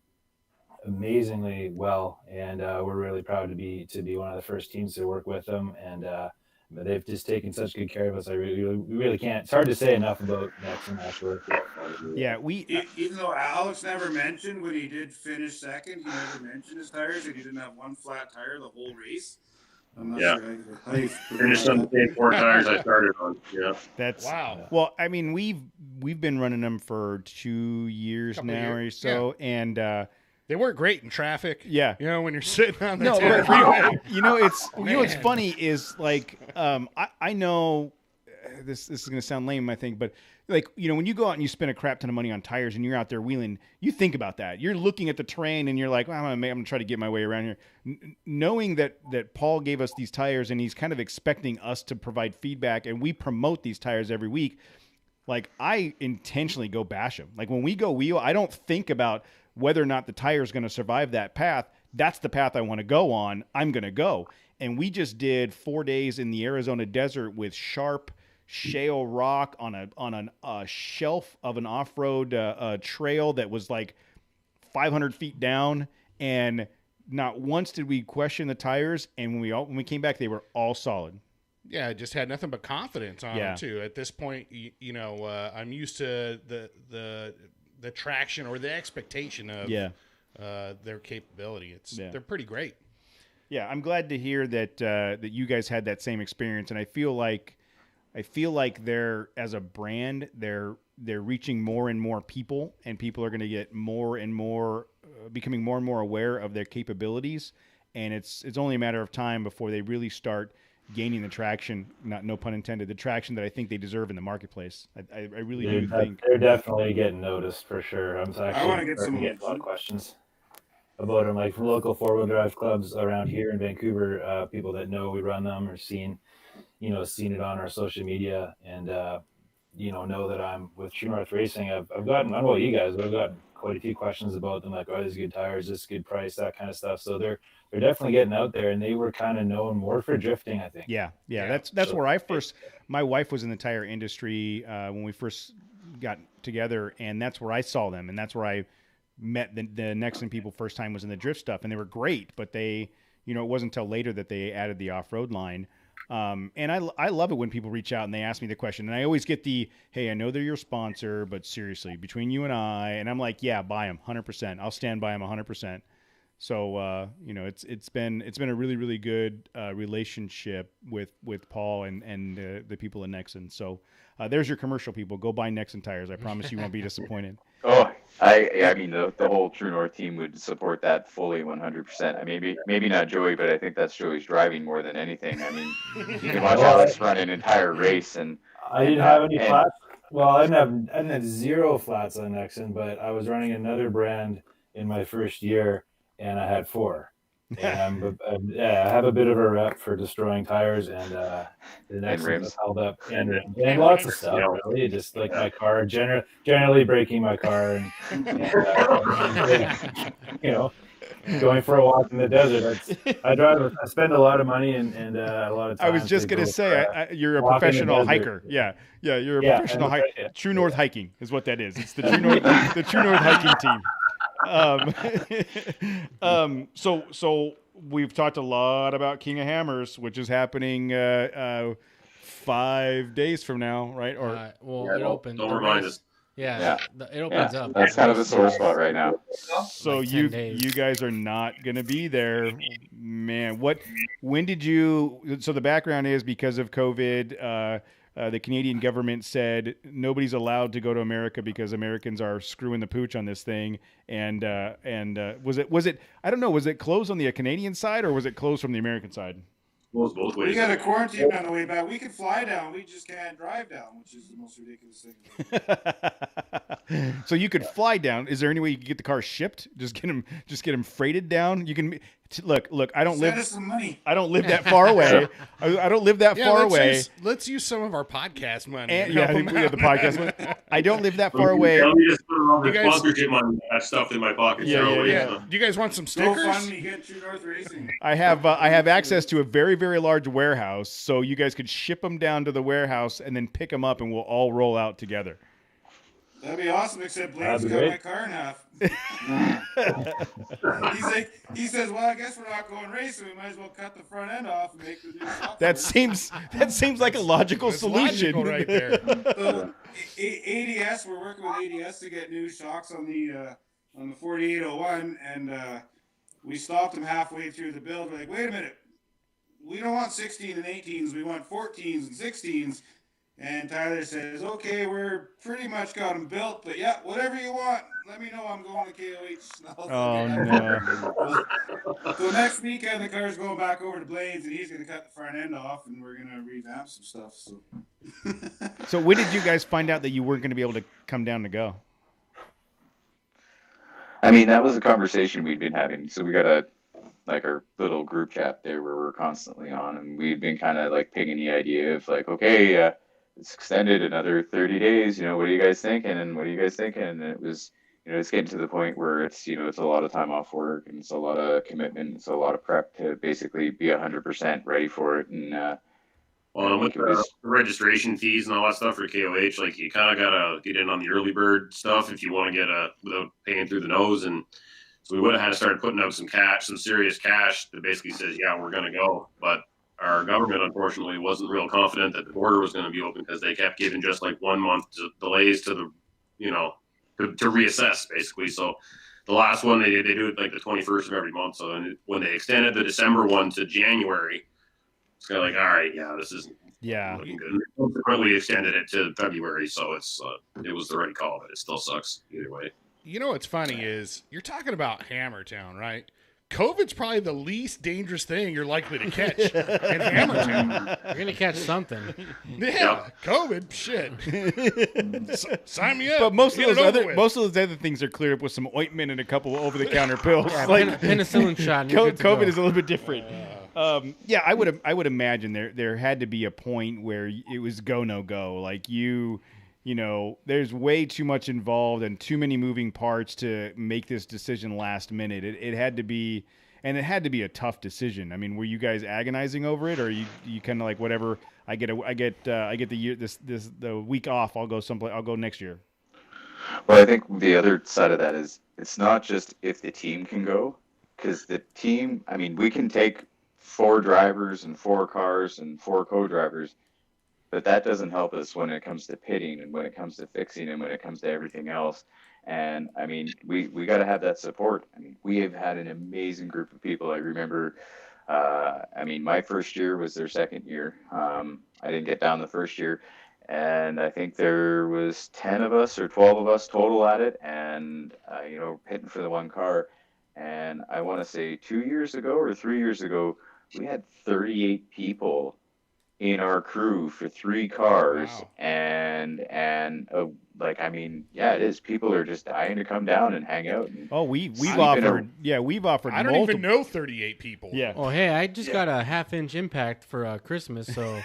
amazingly well, and we're really proud to be one of the first teams to work with them, and. But they've just taken such good care of us. We really can't. It's hard to say enough about Nexen actually. Yeah, even though Alex never mentioned when he did finish second, he never mentioned his tires, and he didn't have one flat tire the whole race. I'm not sure how you finished on the same 4 tires I started on. Yeah, that's wow. Well, I mean, we've been running them for 2 years now or so, and they work great in traffic. Yeah, when you're sitting on the freeway. What's funny is like I know this is going to sound lame, I think, but like when you go out and you spend a crap ton of money on tires and you're out there wheeling, you think about that. You're looking at the terrain and you're like, well, I'm gonna try to get my way around here, knowing that Paul gave us these tires and he's kind of expecting us to provide feedback, and we promote these tires every week. Like I intentionally go bash them. Like when we go wheel, I don't think about whether or not the tire is going to survive that path. That's the path I want to go on. I'm going to go. And we just did 4 days in the Arizona desert with sharp shale rock on a shelf of an off-road trail that was like 500 feet down. And not once did we question the tires. And when we came back, they were all solid. Yeah, I just had nothing but confidence on them too. At this point, I'm used to the traction or the expectation of their capability. They're pretty great. Yeah, I'm glad to hear that you guys had that same experience, and I feel like they're, as a brand, they're reaching more and more people, and people are going to get more and more becoming more and more aware of their capabilities, and it's only a matter of time before they really start gaining the traction, no pun intended, the traction that I think they deserve in the marketplace. I really do think they're definitely getting noticed for sure. I want to get a lot of questions about them, like from local 4-wheel drive clubs around here in Vancouver, people that know we run them or seen it on our social media, and know that I'm with True North Racing. I've gotten, I don't know about you guys, but I've gotten quite a few questions about them, like, these good tires, this good price, that kind of stuff. So they're definitely getting out there, and they were kind of known more for drifting, I think. Yeah. That's where I first. My wife was in the tire industry when we first got together, and that's where I saw them, and that's where I met the Nexen people first time was in the drift stuff, and they were great, but they, it wasn't until later that they added the off-road line. And I love it when people reach out and they ask me the question, and I always get the, hey, I know they're your sponsor, but seriously, between you and I'm like, yeah, buy them 100%. I'll stand by them 100%. So, it's been a really, really good relationship with Paul and the people at Nexen. So there's your commercial, people. Go buy Nexen tires. I promise you won't be disappointed. Oh, I mean, the whole True North team would support that fully 100%. I mean, maybe not Joey, but I think that's Joey's driving more than anything. I mean, you can watch Alex run an entire race, and I didn't have any flats. Well, I didn't have 0 flats on Nexen, but I was running another brand in my first year, and I had 4. And I have a bit of a rep for destroying tires, and the Nexen has held up, and lots of stuff. Really, just like my car, generally breaking my car, and going for a walk in the desert. I spend a lot of money and a lot of time. I was just gonna say, you're a professional hiker. Yeah, you're a professional hiker. Yeah. True North Hiking is what that is. It's the True North hiking team. So we've talked a lot about King of Hammers, which is happening 5 days from now, right? Or it opens. Don't remind us. Yeah. It opens up. That's kind of the sore spot right now. So like you guys are not going to be there, man. When did you? So the background is because of COVID. The Canadian government said nobody's allowed to go to America because Americans are screwing the pooch on this thing. And was it? I don't know. Was it closed on the Canadian side or was it closed from the American side? goes both ways. We got a quarantine on the way back. We can fly down. We just can't drive down, which is the most ridiculous thing. So you could fly down. Is there any way you could get the car shipped? Just get them freighted down. You can look. I don't Send us some money. I don't live that far away. I don't live that far away. Let's use some of our podcast money. And, yeah, we have the podcast one. I don't live that far away. Let me just put all the sponsorship money I stuffed in my pocket. Yeah. Do you guys want some stickers? GoFundMe, get True North Racing. I have access to a very, very large warehouse, so you guys could ship them down to the warehouse and then pick them up, and we'll all roll out together. That'd be awesome, except Blaine's cut my car in half. He says, well, I guess we're not going racing. We might as well cut the front end off and make the new shocks. That seems like a logical solution. Logical right there. So, ADS, we're working with ADS to get new shocks on the 4801, and we stopped them halfway through the build. We're like, wait a minute. We don't want 16 and 18s. We want 14s and 16s. And Tyler says, okay, we're pretty much got them built, but yeah, whatever you want, let me know. I'm going to KOH. Oh, no. So next weekend, the car's going back over to Blaine's, and he's going to cut the front end off, and we're going to revamp some stuff. So when did you guys find out that you weren't going to be able to come down to go? I mean, that was a conversation we'd been having. So we got our little group chat there where we're constantly on, and we'd been kind of like picking the idea of like, okay, it's extended another 30 days, what are you guys thinking? And what are you guys thinking? And it was, it's getting to the point where it's, it's a lot of time off work, and it's a lot of commitment. It's a lot of prep to basically be 100% ready for it. And, well, with the registration fees and all that stuff for KOH, like you kind of got to get in on the early bird stuff if you want to get without paying through the nose. And so we would have had to start putting up some serious cash that basically says, yeah, we're going to go. But our government, unfortunately, wasn't real confident that the border was going to be open because they kept giving just like 1 month delays to the, to reassess basically. So the last one, they do it like the 21st of every month. So when they extended the December one to January, it's kind of like, all right, yeah, this isn't looking good. Consequently, we extended it to February. So it was the right call, but it still sucks either way. You know what's funny is you're talking about Hammertown, right? COVID's probably the least dangerous thing you're likely to catch in Hammertown. You're going to catch something. Yeah, COVID, shit. Sign me up. But most of those other things are cleared up with some ointment and a couple over-the-counter pills. Yeah, like penicillin shot. COVID is a little bit different. I would imagine there had to be a point where it was go no go. Like there's way too much involved and too many moving parts to make this decision last minute. It had to be, and it had to be a tough decision. I mean, were you guys agonizing over it, or you kind of like, whatever? I get the year the week off. I'll go someplace. I'll go next year. Well, I think the other side of that is it's not just if the team can go, because the team. I mean, we can take 4 drivers and 4 cars and 4 co-drivers. But that doesn't help us when it comes to pitting and when it comes to fixing and when it comes to everything else. And I mean, we got to have that support. I mean, we have had an amazing group of people. I remember, my first year was their second year. I didn't get down the first year. And I think there was 10 of us or 12 of us total at it. And, pitting for the one car. And I want to say 2 years ago or 3 years ago, we had 38 people in our crew for 3 cars. Wow. And it is. People are just dying to come down and hang out. And we've offered. I don't even know 38 people. Yeah. Oh, hey, I just got a 1/2-inch impact for Christmas, so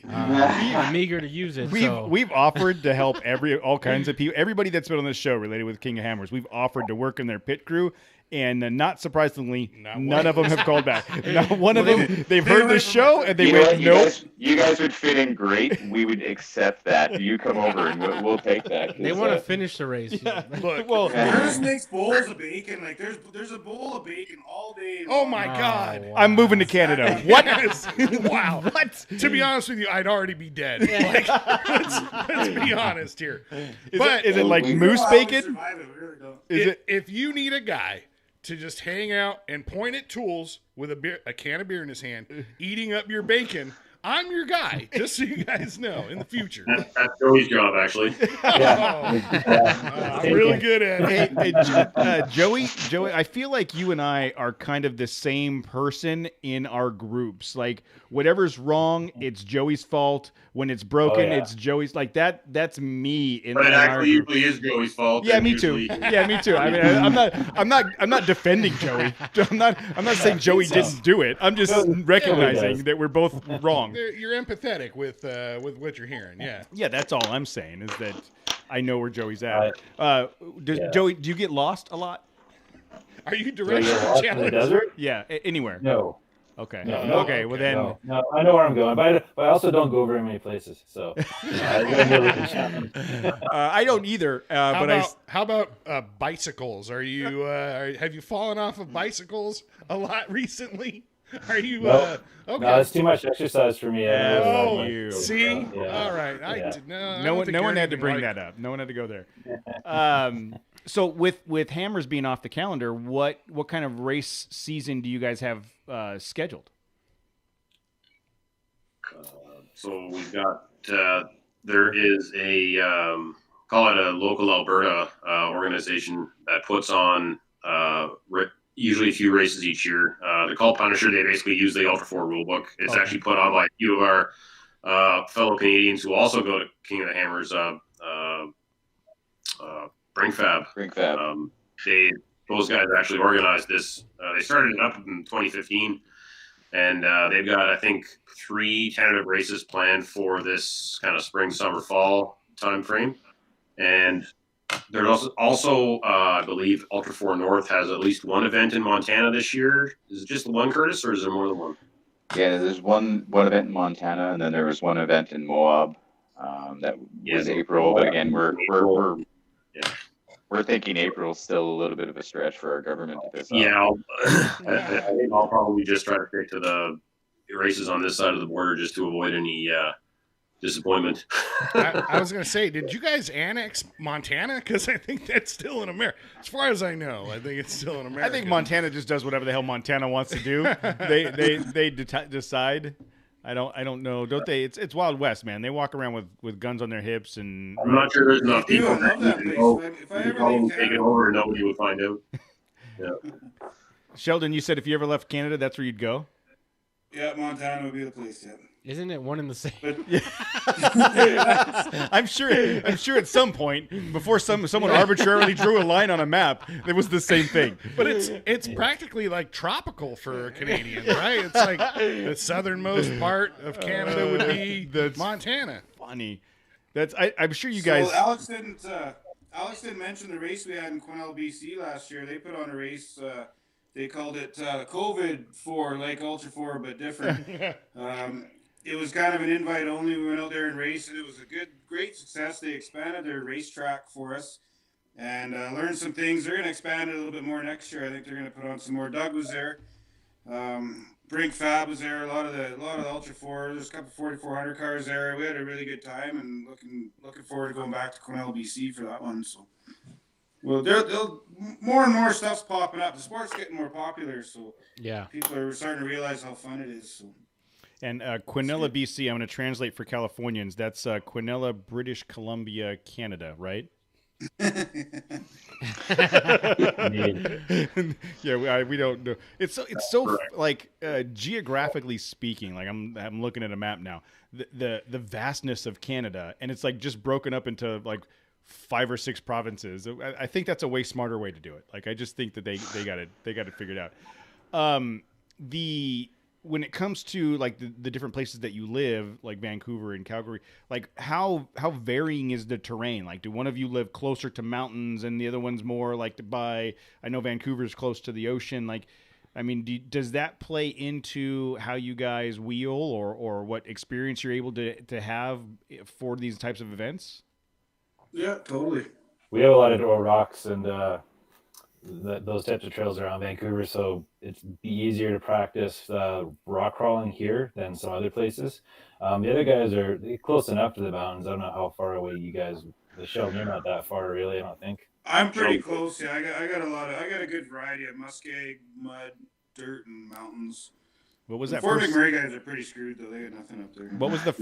I'm eager to use it. We've offered to help all kinds of people. Everybody that's been on this show related with King of Hammers, we've offered to work in their pit crew. And not surprisingly, none of them have called back. Not one of them. They've heard the show and they went, nope. You guys would fit in great. We would accept that. You come over and we'll take that. They want to finish the race. Yeah. Look, Curtis makes bowls of bacon. Like there's a bowl of bacon all day. Oh my God! Wow. I'm moving to Canada. What? Wow. What? To be honest with you, I'd already be dead. Like, let's be honest here. Is it like moose bacon? If you need a guy to just hang out and point at tools with a can of beer in his hand, eating up your bacon, I'm your guy, just so you guys know in the future. That's Joey's job, actually. I'm really good at it. Joey, I feel like you and I are kind of the same person in our groups. Like whatever's wrong, it's Joey's fault. When it's broken, it's Joey's. Like that. That's me. But it actually usually is Joey's fault. Yeah, me too. Yeah, me too. I mean, I'm not defending Joey. I'm not saying Joey didn't do it. I'm just recognizing that we're both wrong. You're empathetic with what you're hearing. Yeah. Yeah, that's all I'm saying is that I know where Joey's at. Joey, do you get lost a lot? Are you directionally challenged? Yeah, anywhere. No. Okay. No. Okay. Well then. No, I know where I'm going, but I also don't go very many places, so I don't either. How about bicycles? Are you have you fallen off of bicycles a lot recently? Are you okay? No, it's too much exercise for me. See? All right. No one had to bring that up. No one had to go there. So with Hammers being off the calendar, what kind of race season do you guys have scheduled? So we've got there is a call it a local Alberta organization that puts on usually a few races each year. They're called Punisher. They basically use the Ultra 4 rulebook. It's actually put on by a few of our fellow Canadians who also go to King of the Hammers. Brinkfab. Those guys actually organized this. They started it up in 2015, and they've got, I think, 3 tentative races planned for this kind of spring, summer, fall time frame. And there's also I believe, Ultra 4 North has at least one event in Montana this year. Is it just the one, Curtis, or is there more than one? Yeah, there's one event in Montana, and then there was one event in Moab that was April. But again, we're thinking April's still a little bit of a stretch for our government to piss off. Yeah, I think I'll probably just try to stick to the races on this side of the border just to avoid any disappointment. I was going to say, did you guys annex Montana? Because I think that's still in America. As far as I know, I think it's still in America. I think Montana just does whatever the hell Montana wants to do. They decide. I don't know. Don't they? It's Wild West, man. They walk around with guns on their hips, and I'm not sure there's enough people that take it over and nobody would find out. Yeah. Sheldon, you said if you ever left Canada, that's where you'd go? Yeah, Montana would be the place, yeah. Isn't it one and the same? I'm sure at some point before someone arbitrarily drew a line on a map, it was the same thing. But it's practically like tropical for a Canadian, right? It's like the southernmost part of Canada would be Montana. Funny. I'm sure you guys. So Alex didn't mention the race we had in Quesnel, BC last year. They put on a race. They called it COVID 4, like Ultra 4, but different. It was kind of an invite only. We went out there and raced, and it was a great success. They expanded their racetrack for us and learned some things. They're going to expand it a little bit more next year. I think they're going to put on some more. Doug was there. Brinkfab was there. A lot of the Ultra 4. There's a couple 4,400 cars there. We had a really good time, and looking forward to going back to Quesnel, BC for that one. So, well, they'll more and more stuff's popping up. The sport's getting more popular, so people are starting to realize how fun it is. So. And Quesnel, BC, I'm going to translate for Californians. That's Quesnel, British Columbia, Canada, right? Yeah, we don't know. It's so like geographically speaking. Like I'm looking at a map now. The vastness of Canada, and it's like just broken up into like 5 or 6 provinces. I think that's a way smarter way to do it. Like I just think that they got it figured out. When it comes to like the different places that you live, like Vancouver and Calgary, like how varying is the terrain? Like, do one of you live closer to mountains and the other one's more like I know Vancouver's close to the ocean. Like, I mean, does that play into how you guys wheel or what experience you're able to have for these types of events? Yeah, totally. We have a lot of rocks and those types of trails around Vancouver, so it's be easier to practice rock crawling here than some other places. The other guys are close enough to the mountains. I don't know how far away you guys. The Sheldon, you're not that far, really. I don't think. I'm pretty close. Yeah, I got a good variety of muskeg, mud, dirt, and mountains. What was that? Fort McMurray guys are pretty screwed though. They got nothing up there. What was the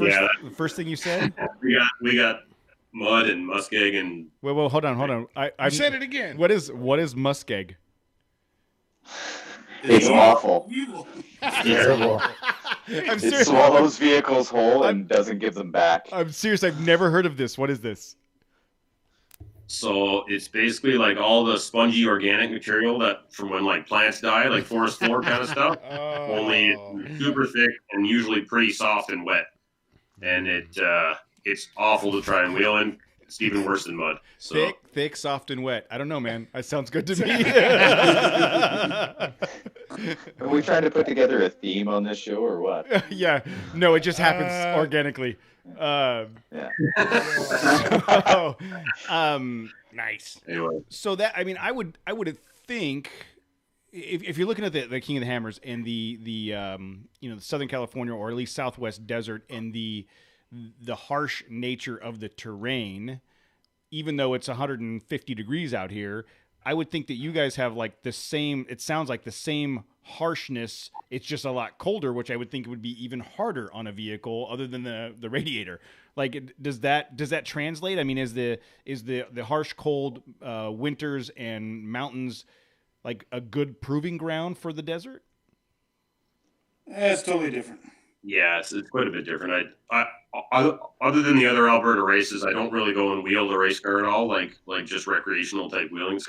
first thing you said? We got mud and muskeg and. Well, hold on. I said it again. What is muskeg? It's awful. Terrible. It swallows vehicles whole and doesn't give them back. I'm serious. I've never heard of this. What is this? So it's basically like all the spongy organic material that from when like plants die, like forest floor kind of stuff. Only it's super thick and usually pretty soft and wet. And it's awful to try and wheel in. It's even worse than mud. So. Thick, soft, and wet. I don't know, man. That sounds good to me. Are we trying to put together a theme on this show or what? Yeah. No, it just happens organically. Nice. Anyway. So that I would think if you're looking at the King of the Hammers and the Southern California or at least Southwest desert and the harsh nature of the terrain, even though it's 150 degrees out here, I would think that you guys have like the same. It sounds like the same harshness. It's just a lot colder, which I would think would be even harder on a vehicle other than the radiator. Like, does that translate? I mean, is the harsh cold winters and mountains like a good proving ground for the desert? It's totally different. Yeah, it's quite a bit different. I other than the other Alberta races, I don't really go and wheel the race car at all, like just recreational type wheeling. It's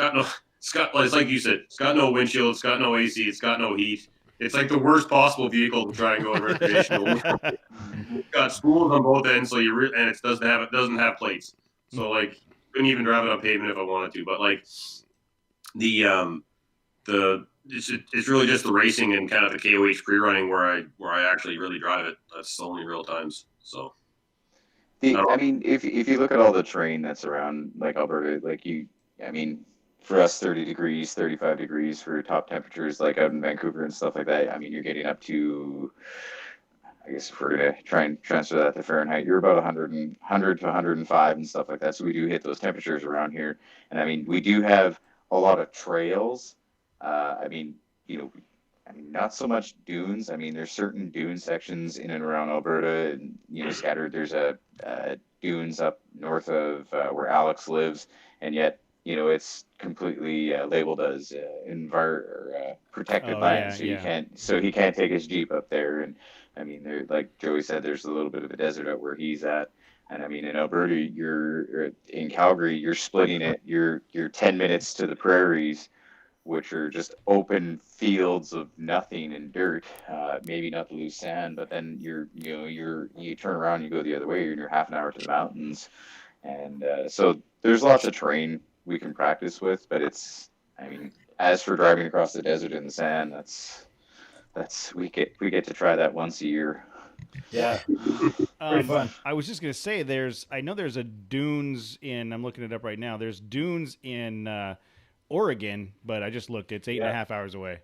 like you said, it's got no windshield, it's got no AC, it's got no heat. It's like the worst possible vehicle to try and go in recreational. It's got spools on both ends, so and it doesn't have plates. So like, couldn't even drive it on pavement if I wanted to. But like, it's really just the racing and kind of the KOH pre-running where I actually really drive it. That's the only real times. So, I mean, if you look at all the terrain that's around like Alberta, for us, 30 degrees, 35 degrees for top temperatures, like out in Vancouver and stuff like that. I mean, you're getting up to, I guess if we're gonna try and transfer that to Fahrenheit, you're about 100 to 105 and stuff like that. So we do hit those temperatures around here, and I mean, we do have a lot of trails. Not so much dunes. I mean, there's certain dune sections in and around Alberta, and scattered. There's dunes up north of where Alex lives, and yet it's completely labeled as protected land. So he can't take his Jeep up there. And I mean, there, like Joey said, there's a little bit of a desert out where he's at. And I mean, in Alberta, in Calgary, you're splitting it. You're 10 minutes to the prairies, which are just open fields of nothing and dirt, maybe not the loose sand, but then you turn around, you go the other way, and you're half an hour to the mountains. And so there's lots of terrain we can practice with, but as for driving across the desert in the sand, that's we get to try that once a year. Yeah. Pretty fun. I was just gonna say I know there's a dunes I'm looking it up right now. There's dunes in Oregon, but I just looked. It's 8.5 hours away.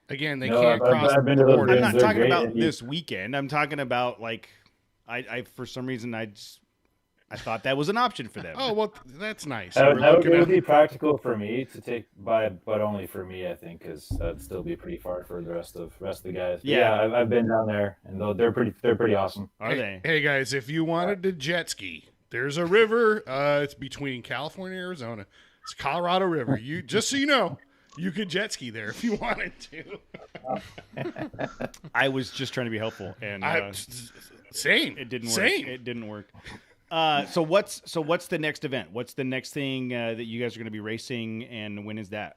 Again, they can't cross the border. I'm not talking about this weekend. I'm talking about like, I for some reason I thought that was an option for them. Oh well, that's nice. That would be practical for me to take by, but only for me, I think, because that'd still be pretty far for the rest of the guys. But yeah, I've been down there, and they're pretty awesome. Are they? Hey guys, if you wanted to jet ski, there's a river. It's between California and Arizona. It's Colorado River. You just so you know, you could jet ski there if you wanted to. I was just trying to be helpful, and same. It didn't work. Same. It didn't work. So what's the next event? What's the next thing that you guys are going to be racing, and when is that?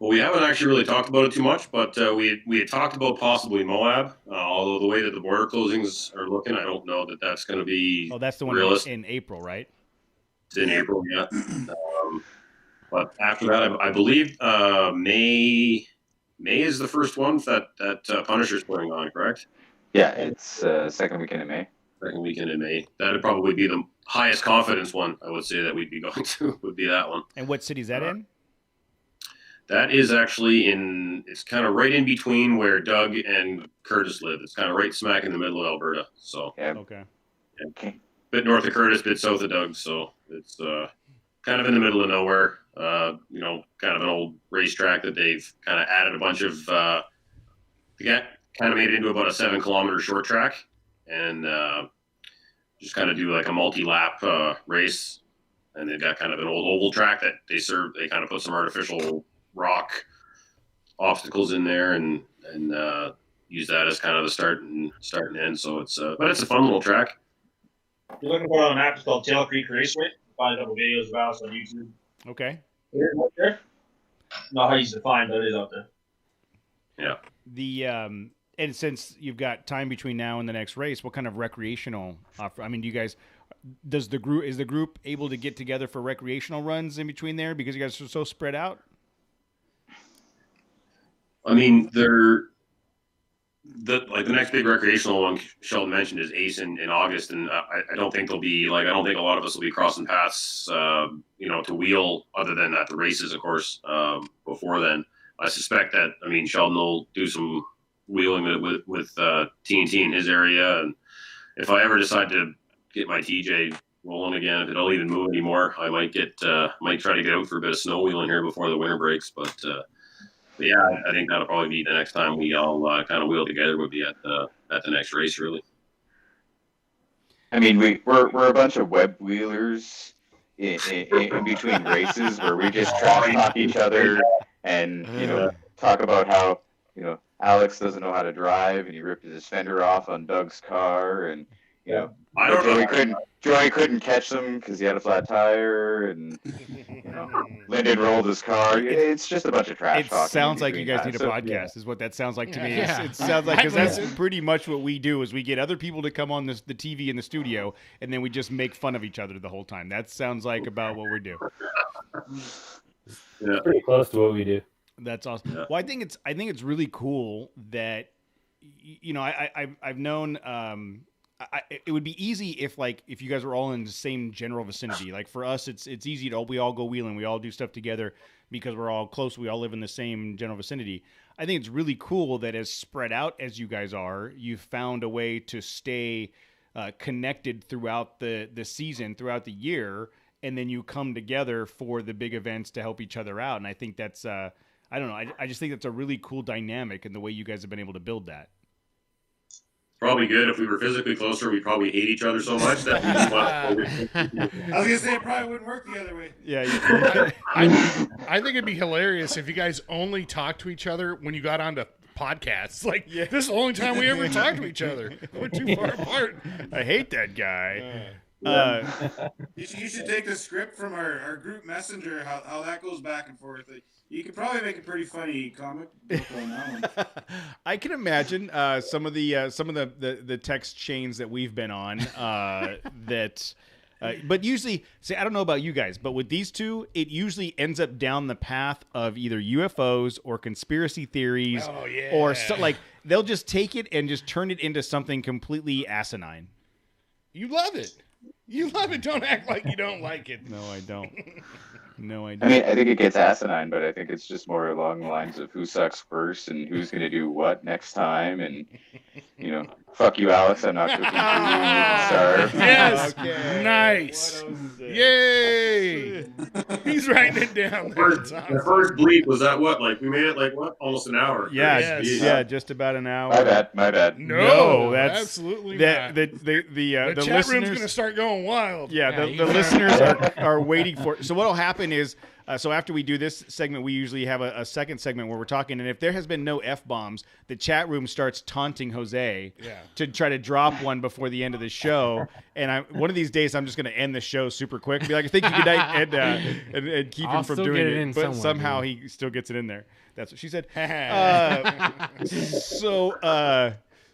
Well, we haven't actually really talked about it too much, but we had talked about possibly Moab. Although the way that the border closings are looking, I don't know that that's going to be. Oh, that's the one realistic. In April, right? It's in April, yeah. But after that, I believe May is the first one that Punisher's putting on, correct? Yeah, it's second weekend in May. Second weekend in May. That'd probably be the highest confidence one, I would say, that we'd be going to, would be that one. And what city is that in? That is actually it's kind of right in between where Doug and Curtis live. It's kind of right smack in the middle of Alberta. So yeah. Okay. Okay. Bit north of Curtis, bit south of Doug. So it's kind of in the middle of nowhere. Kind of an old racetrack that they've kind of added a bunch of. They got kind of made it into about a 7-kilometer short track, and just kind of do like a multi-lap race. And they've got kind of an old oval track that they serve. They kind of put some artificial rock obstacles in there, and use that as kind of the start and end. So but it's a fun little track. You're looking for it on an app. It's called Tail Creek Raceway. Find a couple videos about us on YouTube. Okay. Out there. Not how easy to find, but it is out there. Yeah. The and since you've got time between now and the next race, what kind of recreational offer? I mean, do you guys is the group able to get together for recreational runs in between there because you guys are so spread out? I mean, the next big recreational one Sheldon mentioned is Ace in August, and I don't think there'll be I don't think a lot of us will be crossing paths, to wheel other than at the races, of course. Before then, I suspect that Sheldon will do some wheeling with TNT in his area, and if I ever decide to get my TJ rolling again, if it'll even move anymore, I might try to get out for a bit of snow wheeling here before the winter breaks, but yeah, I think that'll probably be the next time we all kind of wheel together. Would be at the next race, really. I mean, we're a bunch of web wheelers in between races where we just trash talk each other and talk about how Alex doesn't know how to drive and he ripped his fender off on Doug's car, and Joey couldn't catch him because he had a flat tire, and Lyndon rolled his car. It's just a bunch of trash talking. It sounds like you guys need a podcast, is what that sounds like to me. Yeah. It sounds like, because that's pretty much what we do, is we get other people to come on the TV in the studio, and then we just make fun of each other the whole time. That sounds like about what we do. Yeah. It's pretty close to what we do. That's awesome. Yeah. Well, I think it's really cool that I've known. It would be easy if you guys were all in the same general vicinity. Like for us, it's easy to we all go wheeling, we all do stuff together because we're all close. We all live in the same general vicinity. I think it's really cool that as spread out as you guys are, you've found a way to stay connected throughout the season, throughout the year, and then you come together for the big events to help each other out. And I think that's I don't know. I just think that's a really cool dynamic in the way you guys have been able to build that. Probably good. If we were physically closer, we'd probably hate each other so much that I was gonna say it probably wouldn't work the other way. Yeah, I think it'd be hilarious if you guys only talked to each other when you got onto podcasts. This is the only time we ever talk to each other. We're too far apart. I hate that guy. You should take the script from our group messenger, how that goes back and forth. You could probably make a pretty funny comic book on that one. I can imagine some of the text chains that we've been on that. But usually, I don't know about you guys, but with these two, it usually ends up down the path of either UFOs or conspiracy theories, or they'll just take it and just turn it into something completely asinine. You love it. You love it. Don't act like you don't like it. No, I don't. No, I don't. I mean, I think it gets asinine, but I think it's just more along the lines of who sucks first and who's going to do what next time. And, fuck you, Alex. I'm not cooking for you. Starve. Yes. Okay. Nice. Yay. He's writing it down. The first bleep was that what? We made it almost an hour. Yeah. Yeah, just about an hour. My bad. No, that's absolutely not. The chat listeners, room's going to start going wild. Yeah, the listeners are waiting for it. So what'll happen is, so after we do this segment, we usually have a second segment where we're talking, and if there has been no F-bombs, the chat room starts taunting Jose to try to drop one before the end of the show. And one of these days, I'm just going to end the show super quick, be like, thank you, good night, and keep him from doing it. But somehow he still gets it in there. That's what she said.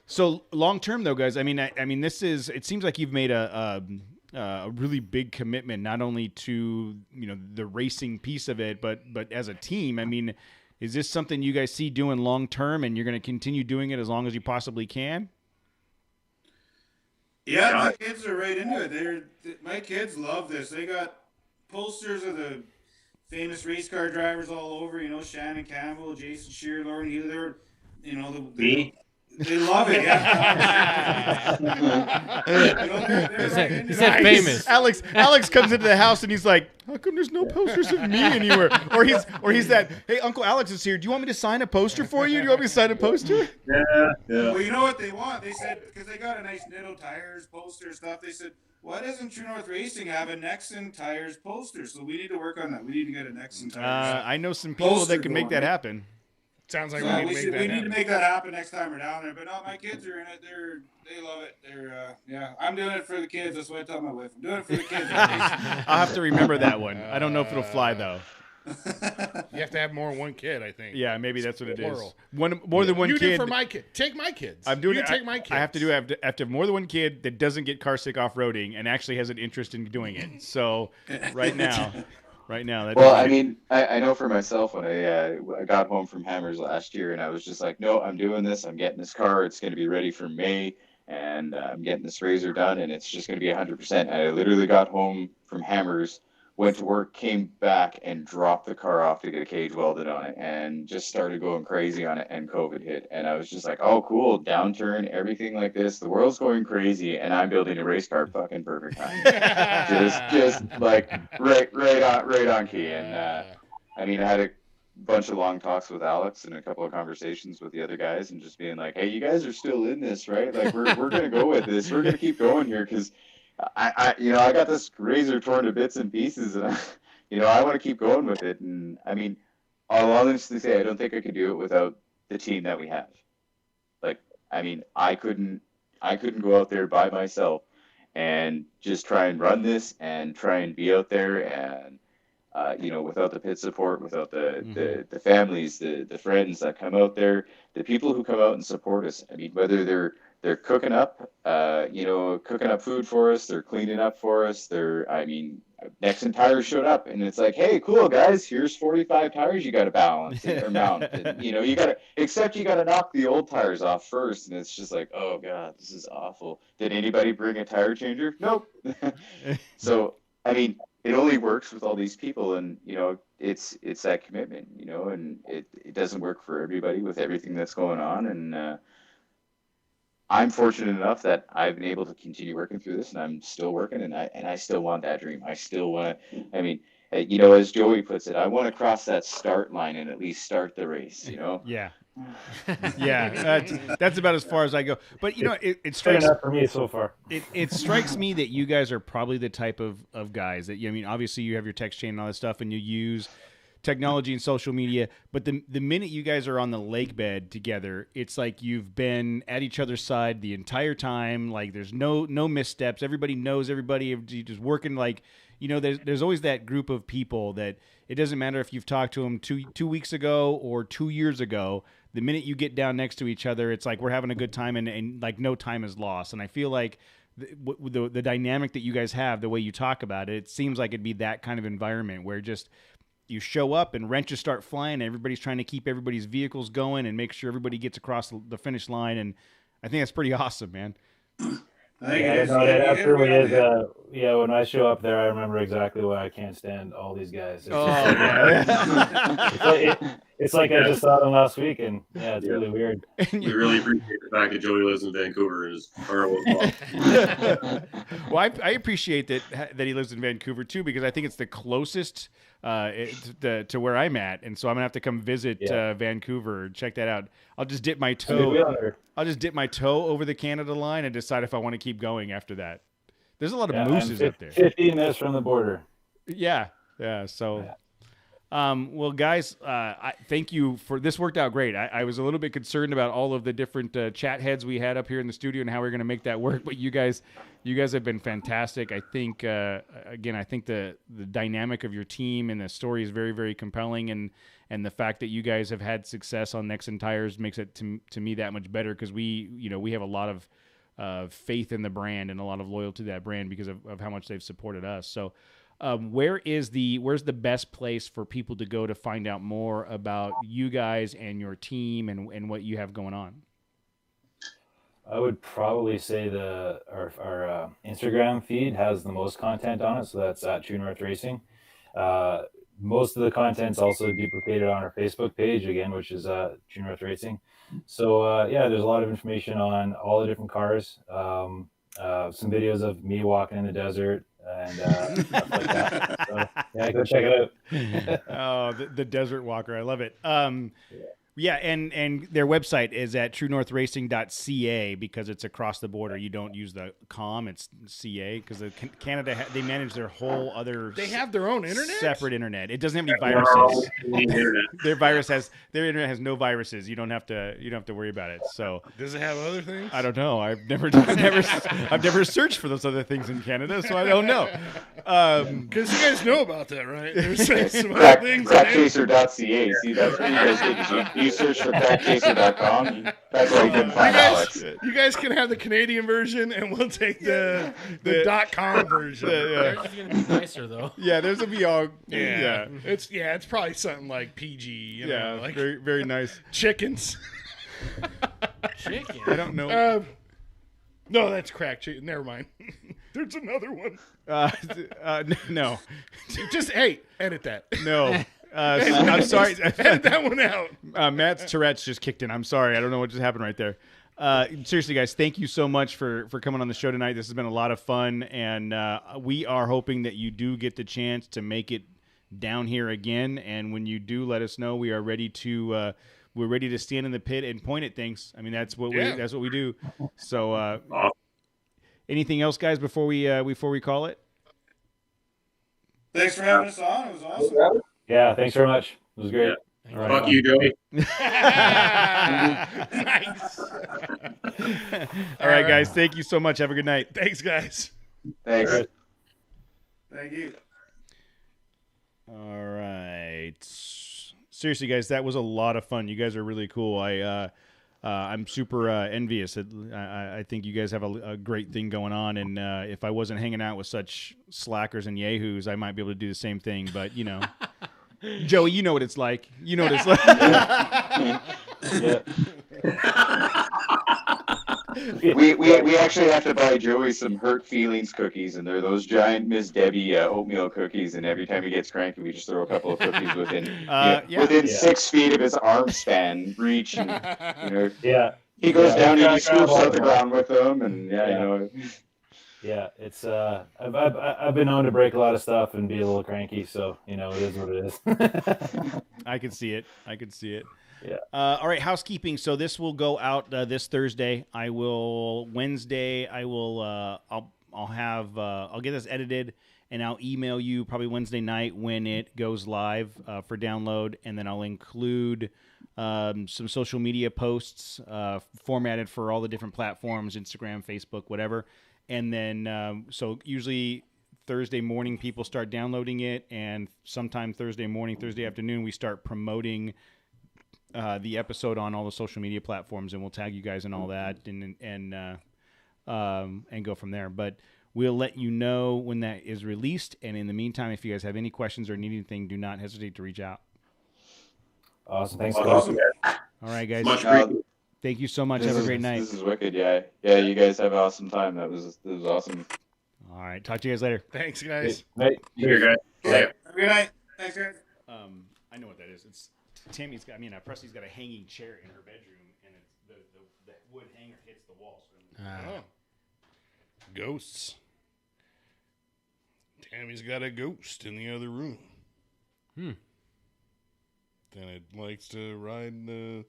So long term, though, guys, I mean, it seems like you've made a really big commitment, not only to the racing piece of it, but as a team. I mean, is this something you guys see doing long term, and you're going to continue doing it as long as you possibly can? Yeah, my kids are right into it. My kids love this. They got posters of the famous race car drivers all over. Shannon Campbell, Jason Shear, Lauren Healy. Me. They love it. Yeah. He said famous. Alex comes into the house and he's like, "How come there's no posters of me anywhere?" Or he's that, "Hey, Uncle Alex is here. Do you want me to sign a poster for you? Do you want me to sign a poster?" Yeah. Well, you know what they want? They said, because they got a nice Nitto Tires poster stuff. They said, why doesn't True North Racing have a Nexen Tires poster? So we need to work on that. We need to get a Nexen Tires. I know some people that can make that happen. Sounds like So we need to make that happen next time we're down there. But no, my kids are in it. They love it. I'm doing it for the kids. That's what I tell my wife. I'm doing it for the kids. I'll have to remember that one. I don't know if it'll fly though. You have to have more than one kid, I think. Yeah, maybe that's what it is. Plural. More than one you kid. do for my kid. Take my kids. I'm doing you it. Take my kids. I have to have more than one kid that doesn't get car sick off roading and actually has an interest in doing it. So right now. Well, I mean, I know for myself when I got home from Hammers last year, and I was just like, no, I'm doing this. I'm getting this car. It's going to be ready for May, and I'm getting this RZR done, and it's just going to be 100%. And I literally got home from Hammers, went to work, came back, and dropped the car off to get a cage welded on it, and just started going crazy on it, and COVID hit. And I was just like, oh, cool, downturn, everything like this. The world's going crazy, and I'm building a race car fucking perfect time. just like right on key. And I mean, I had a bunch of long talks with Alex and a couple of conversations with the other guys, and just being like, hey, you guys are still in this, right? Like, we're going to go with this. We're going to keep going here, because I got this RZR torn to bits and pieces, and I want to keep going with it. And I mean, I'll honestly say I don't think I could do it without the team that we have. Like, I mean, I couldn't go out there by myself and just try and run this and try and be out there, and without the pit support, without the families, the friends that come out there, the people who come out and support us. I mean, whether they're cooking up, cooking up food for us. They're cleaning up for us. Nexen Tires showed up, and it's like, hey, cool guys, here's 45 tires you got to balance or mount. And, you got to knock the old tires off first, and it's just like, oh god, this is awful. Did anybody bring a tire changer? Nope. So I mean, it only works with all these people, and it's that commitment, and it doesn't work for everybody with everything that's going on, and I'm fortunate enough that I've been able to continue working through this, and I'm still working, and I still want that dream. I still want to. I mean, as Joey puts it, I want to cross that start line and at least start the race. Yeah. Yeah, that's about as far as I go. But it strikes enough for me so far. It strikes me that you guys are probably the type of guys that obviously you have your text chain and all that stuff, and you use technology and social media, but the minute you guys are on the lake bed together, it's like you've been at each other's side the entire time. Like, there's no missteps. Everybody knows everybody. You're just working like, there's always that group of people that it doesn't matter if you've talked to them two weeks ago or 2 years ago. The minute you get down next to each other, it's like we're having a good time, and like no time is lost. And I feel like the dynamic that you guys have, the way you talk about it, it seems like it'd be that kind of environment where just you show up and wrenches start flying, and everybody's trying to keep everybody's vehicles going and make sure everybody gets across the finish line. And I think that's pretty awesome, man. That truly is. When I show up there, I remember exactly why I can't stand all these guys. It's like I just saw them last week, and it's really weird. We really appreciate the fact that Joey lives in Vancouver and is Well, I appreciate that he lives in Vancouver too, because I think it's the closest to where I'm at, and so I'm gonna have to come visit Vancouver and check that out. I'll just dip my toe over the Canada line and decide if I want to keep going after that. There's a lot of mooses up there. 15 minutes from the border. Yeah. So, well, guys, thank you for this. Worked out great. I was a little bit concerned about all of the different chat heads we had up here in the studio and how we are going to make that work, but you guys have been fantastic. I think, I think the dynamic of your team and the story is very, very compelling, and the fact that you guys have had success on Nexen Tires makes it to me that much better, because we have a lot of faith in the brand and a lot of loyalty to that brand because of how much they've supported us. So where's the best place for people to go to find out more about you guys and your team and what you have going on? I would probably say our Instagram feed has the most content on it, so that's at True North Racing. most of the content's also duplicated on our Facebook page again, which is True North Racing. So yeah, there's a lot of information on all the different cars. Some videos of me walking in the desert and stuff like that. So yeah, go check it out. Oh, the desert walker, I love it. Yeah, and their website is at truenorthracing.ca because it's across the border. You don't use the .com, it's CA because Canada they manage their whole other. They have their own internet, separate internet. It doesn't have any viruses. Their internet has no viruses. You don't have to worry about it. So does it have other things? I don't know. I've never searched for those other things in Canada, so I don't know. Because you guys know about that, right? There's some other things. Crackchaser.ca. See, that's what you guys did. You search for crackchaser.com. That's where you can find Alex. You guys can have the Canadian version, and we'll take the .com version. They're just gonna be nicer though. Yeah, there's a VR. Yeah, it's probably something like PG. You know, like very very nice. Chickens. Chicken. I don't know. No, that's crack chicken. Never mind. There's another one. No. Just edit that. No. I'm sorry. Edit that one out. Matt's Tourette's just kicked in. I'm sorry. I don't know what just happened right there. Seriously, guys, thank you so much for coming on the show tonight. This has been a lot of fun, and we are hoping that you do get the chance to make it down here again. And when you do, let us know. We are ready to we're ready to stand in the pit and point at things. I mean, that's what we do. So, anything else, guys, before we call it? Thanks for having us on. It was awesome. Yeah, thanks very much. It was great. Yeah. All right. Fuck you, Joey. Nice. All right, guys. Thank you so much. Have a good night. Thanks, guys. Thanks. Right. Thank you. All right. Seriously, guys, that was a lot of fun. You guys are really cool. I'm super envious. I think you guys have a great thing going on, and if I wasn't hanging out with such slackers and yahoos, I might be able to do the same thing. But you know, Joey, you know what it's like. You know what it's like. Yeah. We actually have to buy Joey some Hurt Feelings cookies, and they're those giant Miss Debbie oatmeal cookies. And every time he gets cranky, we just throw a couple of cookies within 6 feet of his arm span reach. And, he goes down and he scoops out the ground with them, and Yeah, it's I've been known to break a lot of stuff and be a little cranky, so it is what it is. I can see it. Yeah. All right, housekeeping. So this will go out this Thursday. Wednesday. I'll get this edited and I'll email you probably Wednesday night when it goes live for download, and then I'll include some social media posts formatted for all the different platforms: Instagram, Facebook, whatever. And then so usually Thursday morning people start downloading it, and sometime Thursday afternoon we start promoting the episode on all the social media platforms, and we'll tag you guys and all that, and go from there. But we'll let you know when that is released. And in the meantime, if you guys have any questions or need anything, do not hesitate to reach out. Awesome. Thanks, awesome. guys. All right, guys. Thank you so much. Have a great night. This is wicked. Yeah. You guys have an awesome time. This was awesome. All right. Talk to you guys later. Thanks, guys. Night. Here, guys. Yeah. Good night. Thanks, guys. I know what that is. It's Presley's got a hanging chair in her bedroom, and it's the wood hanger hits the wall. So Ghosts. Tammy's got a ghost in the other room. Then it likes to ride the.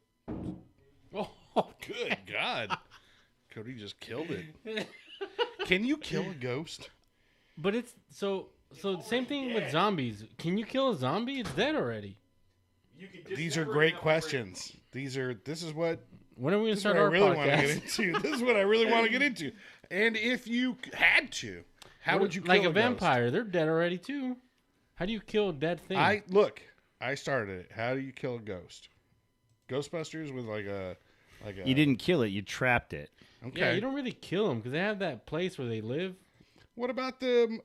Oh, good God. Cody just killed it. Can you kill a ghost? But it's so same thing with zombies. Can you kill a zombie? It's dead already. These are great questions. This is what. When are we gonna start I our really podcast? want to get into. This is what I really want to get into. And if you had to, how would you kill like a ghost? vampire? They're dead already too. How do you kill a dead thing? I started it. How do you kill a ghost? Ghostbusters with like a. You didn't kill it. You trapped it. Okay. Yeah, you don't really kill them because they have that place where they live. What about the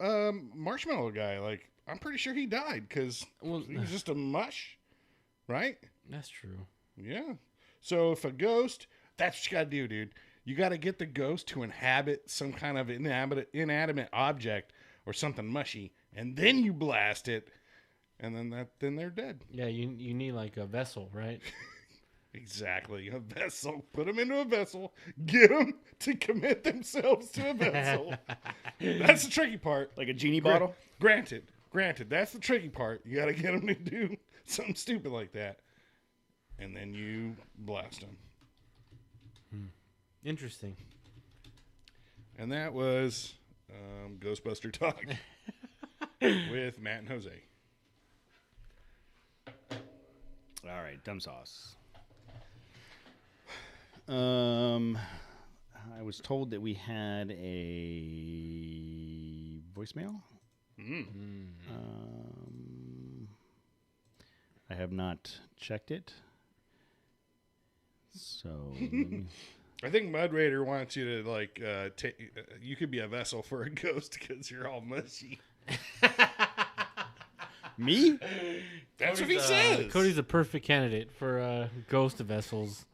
marshmallow guy? Like, I'm pretty sure he died because he was just a mush, right? That's true. Yeah. So if a ghost, that's what you got to do, dude. You got to get the ghost to inhabit some kind of inanimate object or something mushy, and then you blast it, and then they're dead. Yeah, you need like a vessel, right? Exactly, a vessel. Put them into a vessel. Get them to commit themselves to a vessel. That's the tricky part. Like a genie bottle? Granted, that's the tricky part. You got to get them to do something stupid like that. And then you blast them. Interesting. And that was Ghostbuster Talk with Matt and Jose. All right, dumb sauce. I was told that we had a voicemail. I have not checked it. So I think Mud Raider wants you to you could be a vessel for a ghost because you're all mushy. Me? That's what he says. Cody's a perfect candidate for ghost vessels.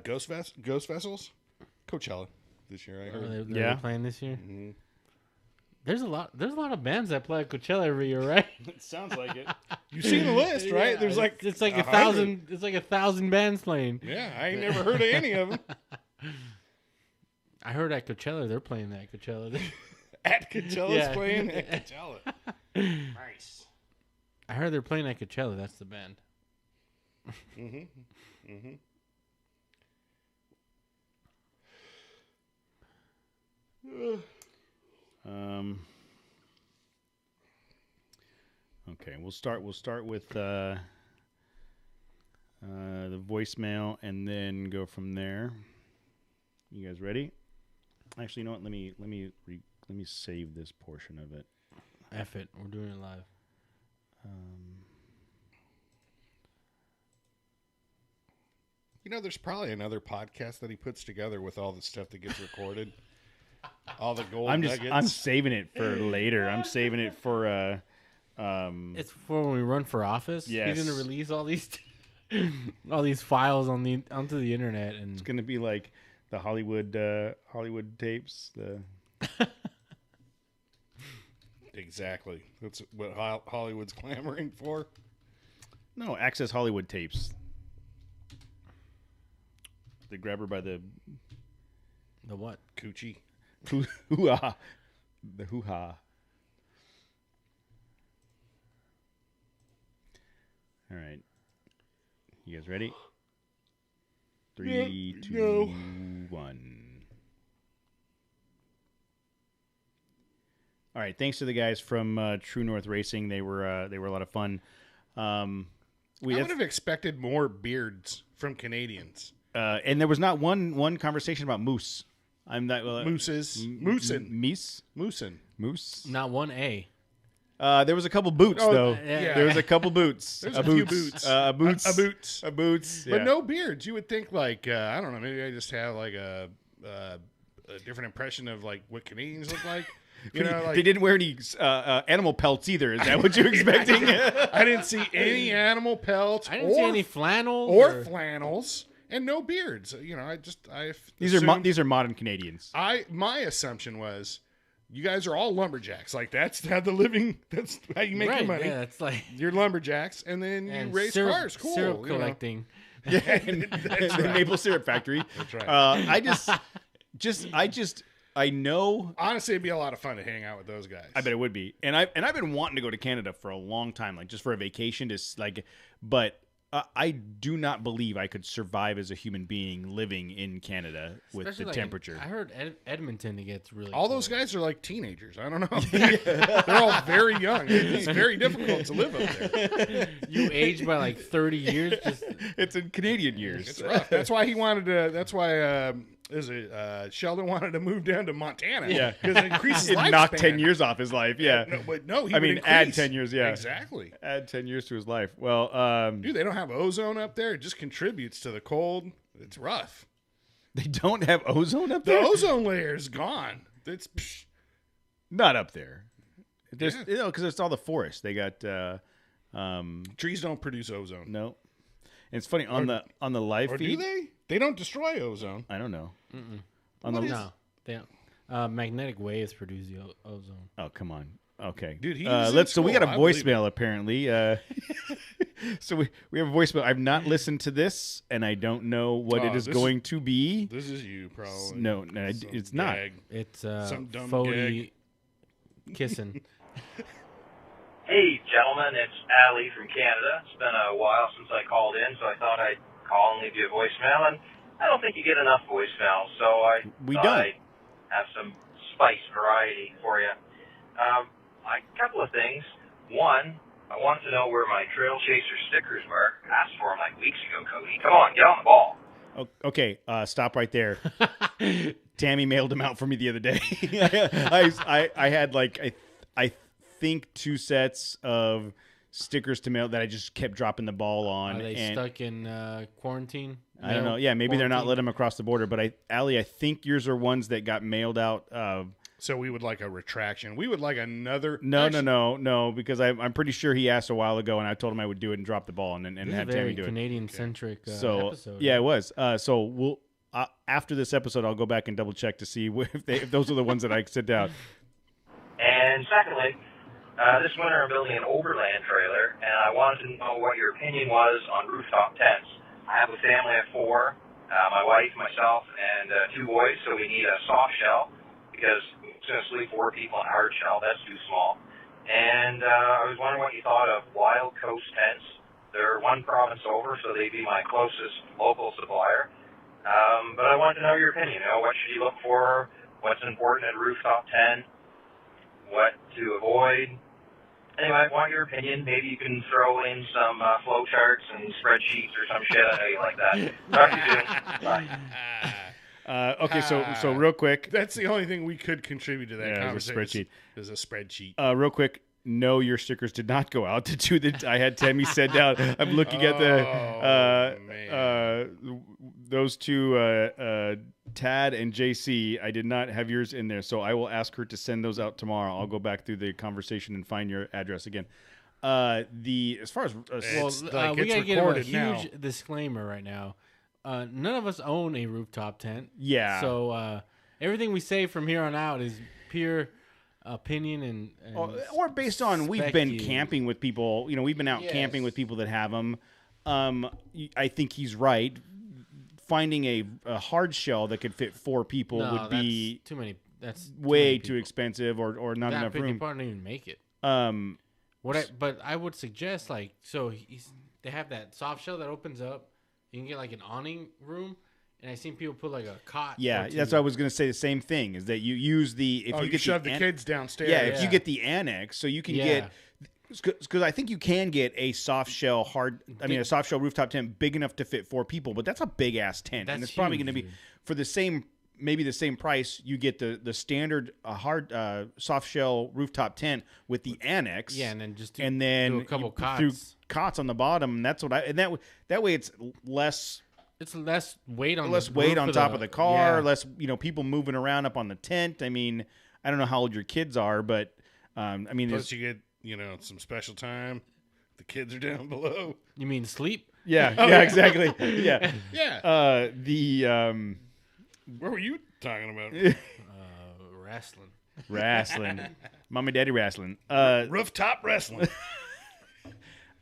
Ghost vessels? Coachella this year, I heard. They're playing this year. Mm-hmm. There's a lot of bands that play at Coachella every year, right? It sounds like it. You've seen the list, right? Yeah, There's like it's like 100. It's like 1,000 bands playing. Yeah, I ain't never heard of any of them. I heard at Coachella they're playing at Coachella. At Coachella's playing at Coachella. Nice. I heard they're playing at Coachella. That's the band. Okay, we'll start with the voicemail and then go from there. You guys ready? Actually, you know what? Let me save this portion of it. F it. We're doing it live. You know, there's probably another podcast that he puts together with all the stuff that gets recorded. All the gold nuggets. I'm saving it for later. I'm saving it for It's for when we run for office. Yes. He's gonna release all these all these files onto the internet, and it's gonna be like the Hollywood tapes. Exactly. That's what Hollywood's clamoring for. No, Access Hollywood tapes. They grab her by the what? Coochie. Hoo-ha. The hoo-ha. All right. You guys ready? 3, 2, 1. All right. Thanks to the guys from True North Racing. They were a lot of fun. I would have expected more beards from Canadians. And there was not one conversation about moose. Mooses. Moose. Not one A. There was a couple boots though. Yeah. There was a couple boots. There's a few boots. A boots. But no beards. You would think like I don't know. Maybe I just have like a different impression of like what Canadians look like. You know, like, they didn't wear any animal pelts either. Is that what you're expecting? I didn't see any animal pelts. I didn't see any flannels or flannels, and no beards. You know, these are modern Canadians. My assumption was, you guys are all lumberjacks. Like that's how That's how you make your money. Yeah, that's like you're lumberjacks, and then you race cars. Cool. Syrup collecting. Yeah, the maple syrup factory. That's right. I know. Honestly, it'd be a lot of fun to hang out with those guys. I bet it would be. And I've been wanting to go to Canada for a long time, like just for a vacation, but I do not believe I could survive as a human being living in Canada with Especially the temperature. I heard Edmonton it gets really all cold. those guys are like teenagers. I don't know. They're all very young. It's very difficult to live up there. You age by like 30 years. It's in Canadian years. It's rough. That's why he wanted to. That's why Sheldon wanted to move down to Montana. Yeah, because it increases lifespan. Knock 10 years off his life. Yeah, add 10 years. Yeah, exactly. Add 10 years to his life. Well, dude, they don't have ozone up there. It just contributes to the cold. It's rough. They don't have ozone up there. The ozone layer is gone. It's not up there. There's because it's all the forest. They got trees don't produce ozone. No. And it's funny on the live feed. Do they? They don't destroy ozone. I don't know. No, they don't. Magnetic waves produce the ozone. Oh, come on. Okay, dude. So we got a voicemail apparently. So we have a voicemail. I've not listened to this, and I don't know what it is going to be. This is you, probably. No, it's not. It's some dumb Fody kissing. Hey, gentlemen, it's Ali from Canada. It's been a while since I called in, so I thought I'd call and leave you a voicemail. And I don't think you get enough voicemails, so I'd have some spice variety for you. A couple of things. One, I wanted to know where my Trail Chaser stickers were. I asked for them like weeks ago, Cody. Come on, get on the ball. Okay, stop right there. Tammy mailed them out for me the other day. I had like I think 2 sets of stickers to mail that I just kept dropping the ball on. Are they stuck in quarantine? I don't know. Yeah, maybe they're not letting them across the border. But Allie, I think yours are ones that got mailed out. So we would like a retraction. We would like another. No, because I'm pretty sure he asked a while ago, and I told him I would do it and drop the ball and have Tammy do it. Canadian-centric episode. Yeah, it was. So we'll after this episode, I'll go back and double check to see if those are the ones that I sent out. And secondly, this winter I'm building an overland trailer, and I wanted to know what your opinion was on rooftop tents. I have a family of 4, my wife, myself, and 2 boys, so we need a soft shell because it's going to sleep 4 people in a hard shell. That's too small. And I was wondering what you thought of Wild Coast tents. They're 1 province over, so they'd be my closest local supplier. But I wanted to know your opinion. What should you look for? What's important at a rooftop tent? What to avoid? Anyway, I want your opinion. Maybe you can throw in some flow charts and spreadsheets or some shit. I know you like that. Talk to you soon. Bye. Okay, so real quick. That's the only thing we could contribute to that conversation. There's a spreadsheet. Real quick. No, your stickers did not go out to 2 that I had Tammy send out. I'm looking at those 2, Tad and JC. I did not have yours in there, so I will ask her to send those out tomorrow. I'll go back through the conversation and find your address again. As far as we gotta get a huge disclaimer right now. None of us own a rooftop tent. Yeah. So everything we say from here on out is pure opinion and or based on we've been camping with people. We've been out camping with people that have them. I think he's right. Finding a hard shell that could fit 4 people would be too many. That's way too expensive or not enough room. People don't even make it. But I would suggest they have that soft shell that opens up. You can get like an awning room. And I've seen people put like a cot. Yeah, that's what I was going to say. The same thing is that you use you get shove the kids downstairs. Yeah, if you get the annex, so you can get because I think you can get a soft shell a soft shell rooftop tent big enough to fit 4 people, but that's a big ass tent, and it's probably going to be for the same price. You get the standard hard soft shell rooftop tent with the annex. Yeah, and then do a couple cots on the bottom. And that's what that way it's less. It's less weight on top of the car, less people moving around up on the tent. I mean, I don't know how old your kids are, but plus you get some special time. The kids are down below. You mean sleep? Yeah, exactly. Yeah, yeah. What were you talking about? Wrestling, mommy, daddy wrestling, rooftop wrestling.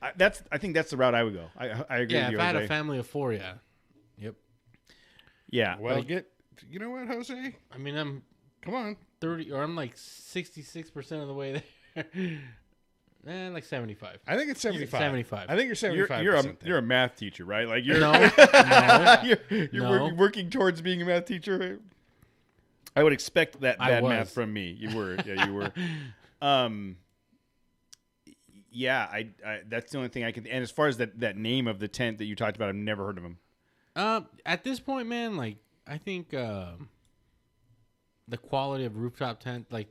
I think that's the route I would go. I agree. Yeah, with you, if I had Jose. a family of 4, yeah. Yep. Yeah. Well, you know what, Jose? I mean, I'm 30, or I'm like 66% of the way there. Like 75. I think it's 75. 75. I think you're 75. You're a math teacher, right? Like you're you're working towards being a math teacher. I would expect that bad math from me. You were. Yeah, you were. Yeah, I that's the only thing I can. And as far as that name of the tent that you talked about, I've never heard of him. At this point, man, like I think the quality of rooftop tent, like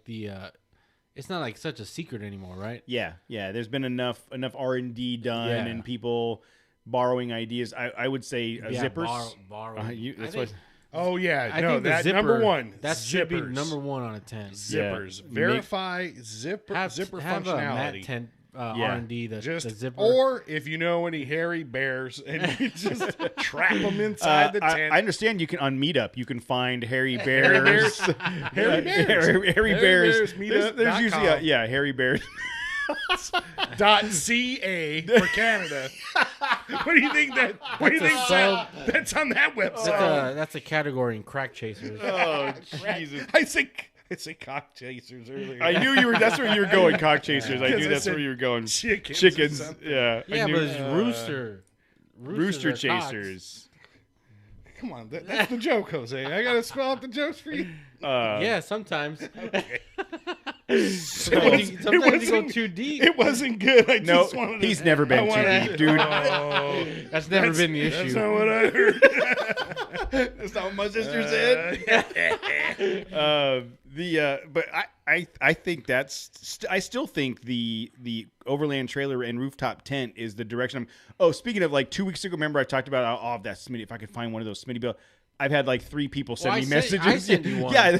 it's not like such a secret anymore, right? Yeah. There's been enough R&D done and people borrowing ideas. I would say zippers. Borrowing. Oh yeah, I think that's zipper, number 1. That should be number 1 on a tent. Zippers. Verify zipper have functionality. A mat tent R&D, the zipper. Or if you know any hairy bears and you just trap them inside the tent. I understand you can on Meetup. You can find hairy bears. Hairy bears. Hairy bears. There's usually hairy bears. .ca for Canada. What do you think that's on that website? That's a category in crack chasers. Oh Jesus! I say cock chasers earlier. I knew you were. That's where you were going, cock chasers. I knew that's where you were going. Chickens. Yeah. Yeah, but it's rooster chasers. Come on, that's the joke, Jose. I gotta spell out the jokes for you. Yeah, sometimes. Okay. Sometimes you go too deep. It wasn't good. I just wanted to. He's never been too deep, dude. That's never been the issue. That's not what I heard. That's not what my sister said. But I think I still think the overland trailer and rooftop tent is the direction. Speaking of, like 2 weeks ago, remember I talked about that Smitty. If I could find one of those Smitty bill. I've had like 3 people send me messages. I send you one. Yeah,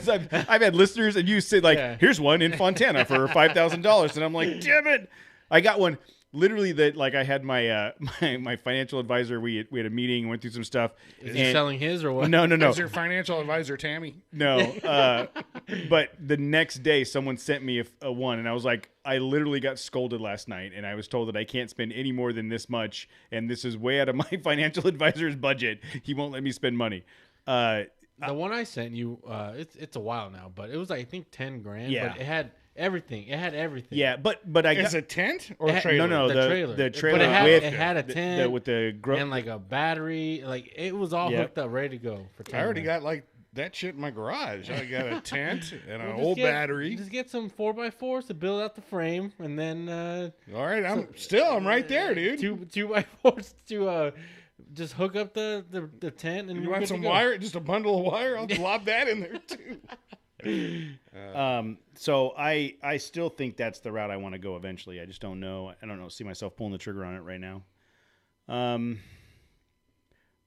I've had listeners, and you said here's one in Fontana for $5,000, and I'm like, damn it! I got one literally that like I had my my financial advisor. We had a meeting, went through some stuff. Is he selling his or what? No. Is your financial advisor Tammy? No. But the next day, someone sent me a one, and I was like, I literally got scolded last night, and I was told that I can't spend any more than this much, and this is way out of my financial advisor's budget. He won't let me spend money. The one I sent you, it's a while now, but it was I think $10,000. Yeah. But it had everything. Yeah, but I got is it tent or trailer? No, the trailer. The trailer. But it had a tent with the and like a battery. Like it was all hooked up, ready to go. For $10,000. I already got like that shit in my garage. I got a tent and an old battery. Just get some 4x4s to build out the frame, and then. All right, I'm right there, dude. 2x4s to. Just hook up the tent and you want some wire? Just a bundle of wire? I'll lob that in there too. So I still think that's the route I want to go eventually. I just don't know. I don't know. See myself pulling the trigger on it right now.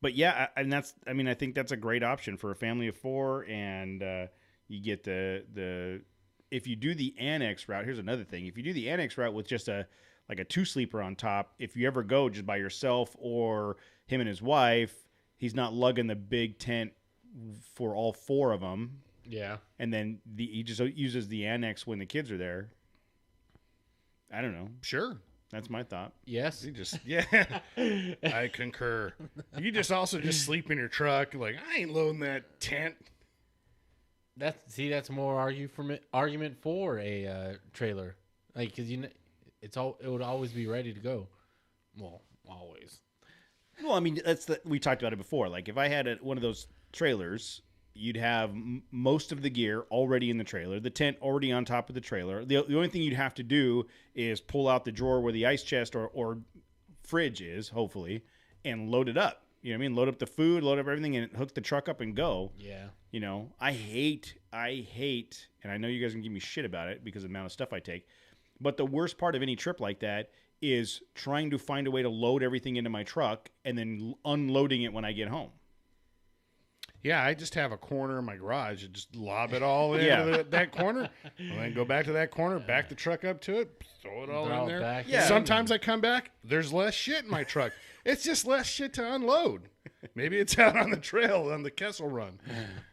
But yeah, I think that's a great option for a family of 4, and you get the if you do the annex route. Here's another thing: if you do the annex route with just a 2-sleeper on top, if you ever go just by yourself or him and his wife, he's not lugging the big tent for all 4 of them. Yeah. And then he just uses the annex when the kids are there. I don't know. Sure. That's my thought. Yes. I concur. You just also sleep in your truck. Like, I ain't loading that tent. That's more argument for a trailer. Like, because it would always be ready to go. Well, always. Well, I mean, we talked about it before. Like, if I had one of those trailers, you'd have most of the gear already in the trailer, the tent already on top of the trailer. The only thing you'd have to do is pull out the drawer where the ice chest or fridge is, hopefully, and load it up. You know what I mean? Load up the food, load up everything, and hook the truck up and go. Yeah. You know, I hate, and I know you guys can give me shit about it because of the amount of stuff I take, but the worst part of any trip like that is trying to find a way to load everything into my truck and then unloading it when I get home. Yeah, I just have a corner in my garage and just lob it all into that corner, and then go back to that corner, back the truck up to it, throw it all in there. Back. Yeah. Sometimes I come back, there's less shit in my truck. It's just less shit to unload. Maybe it's out on the trail on the Kessel Run.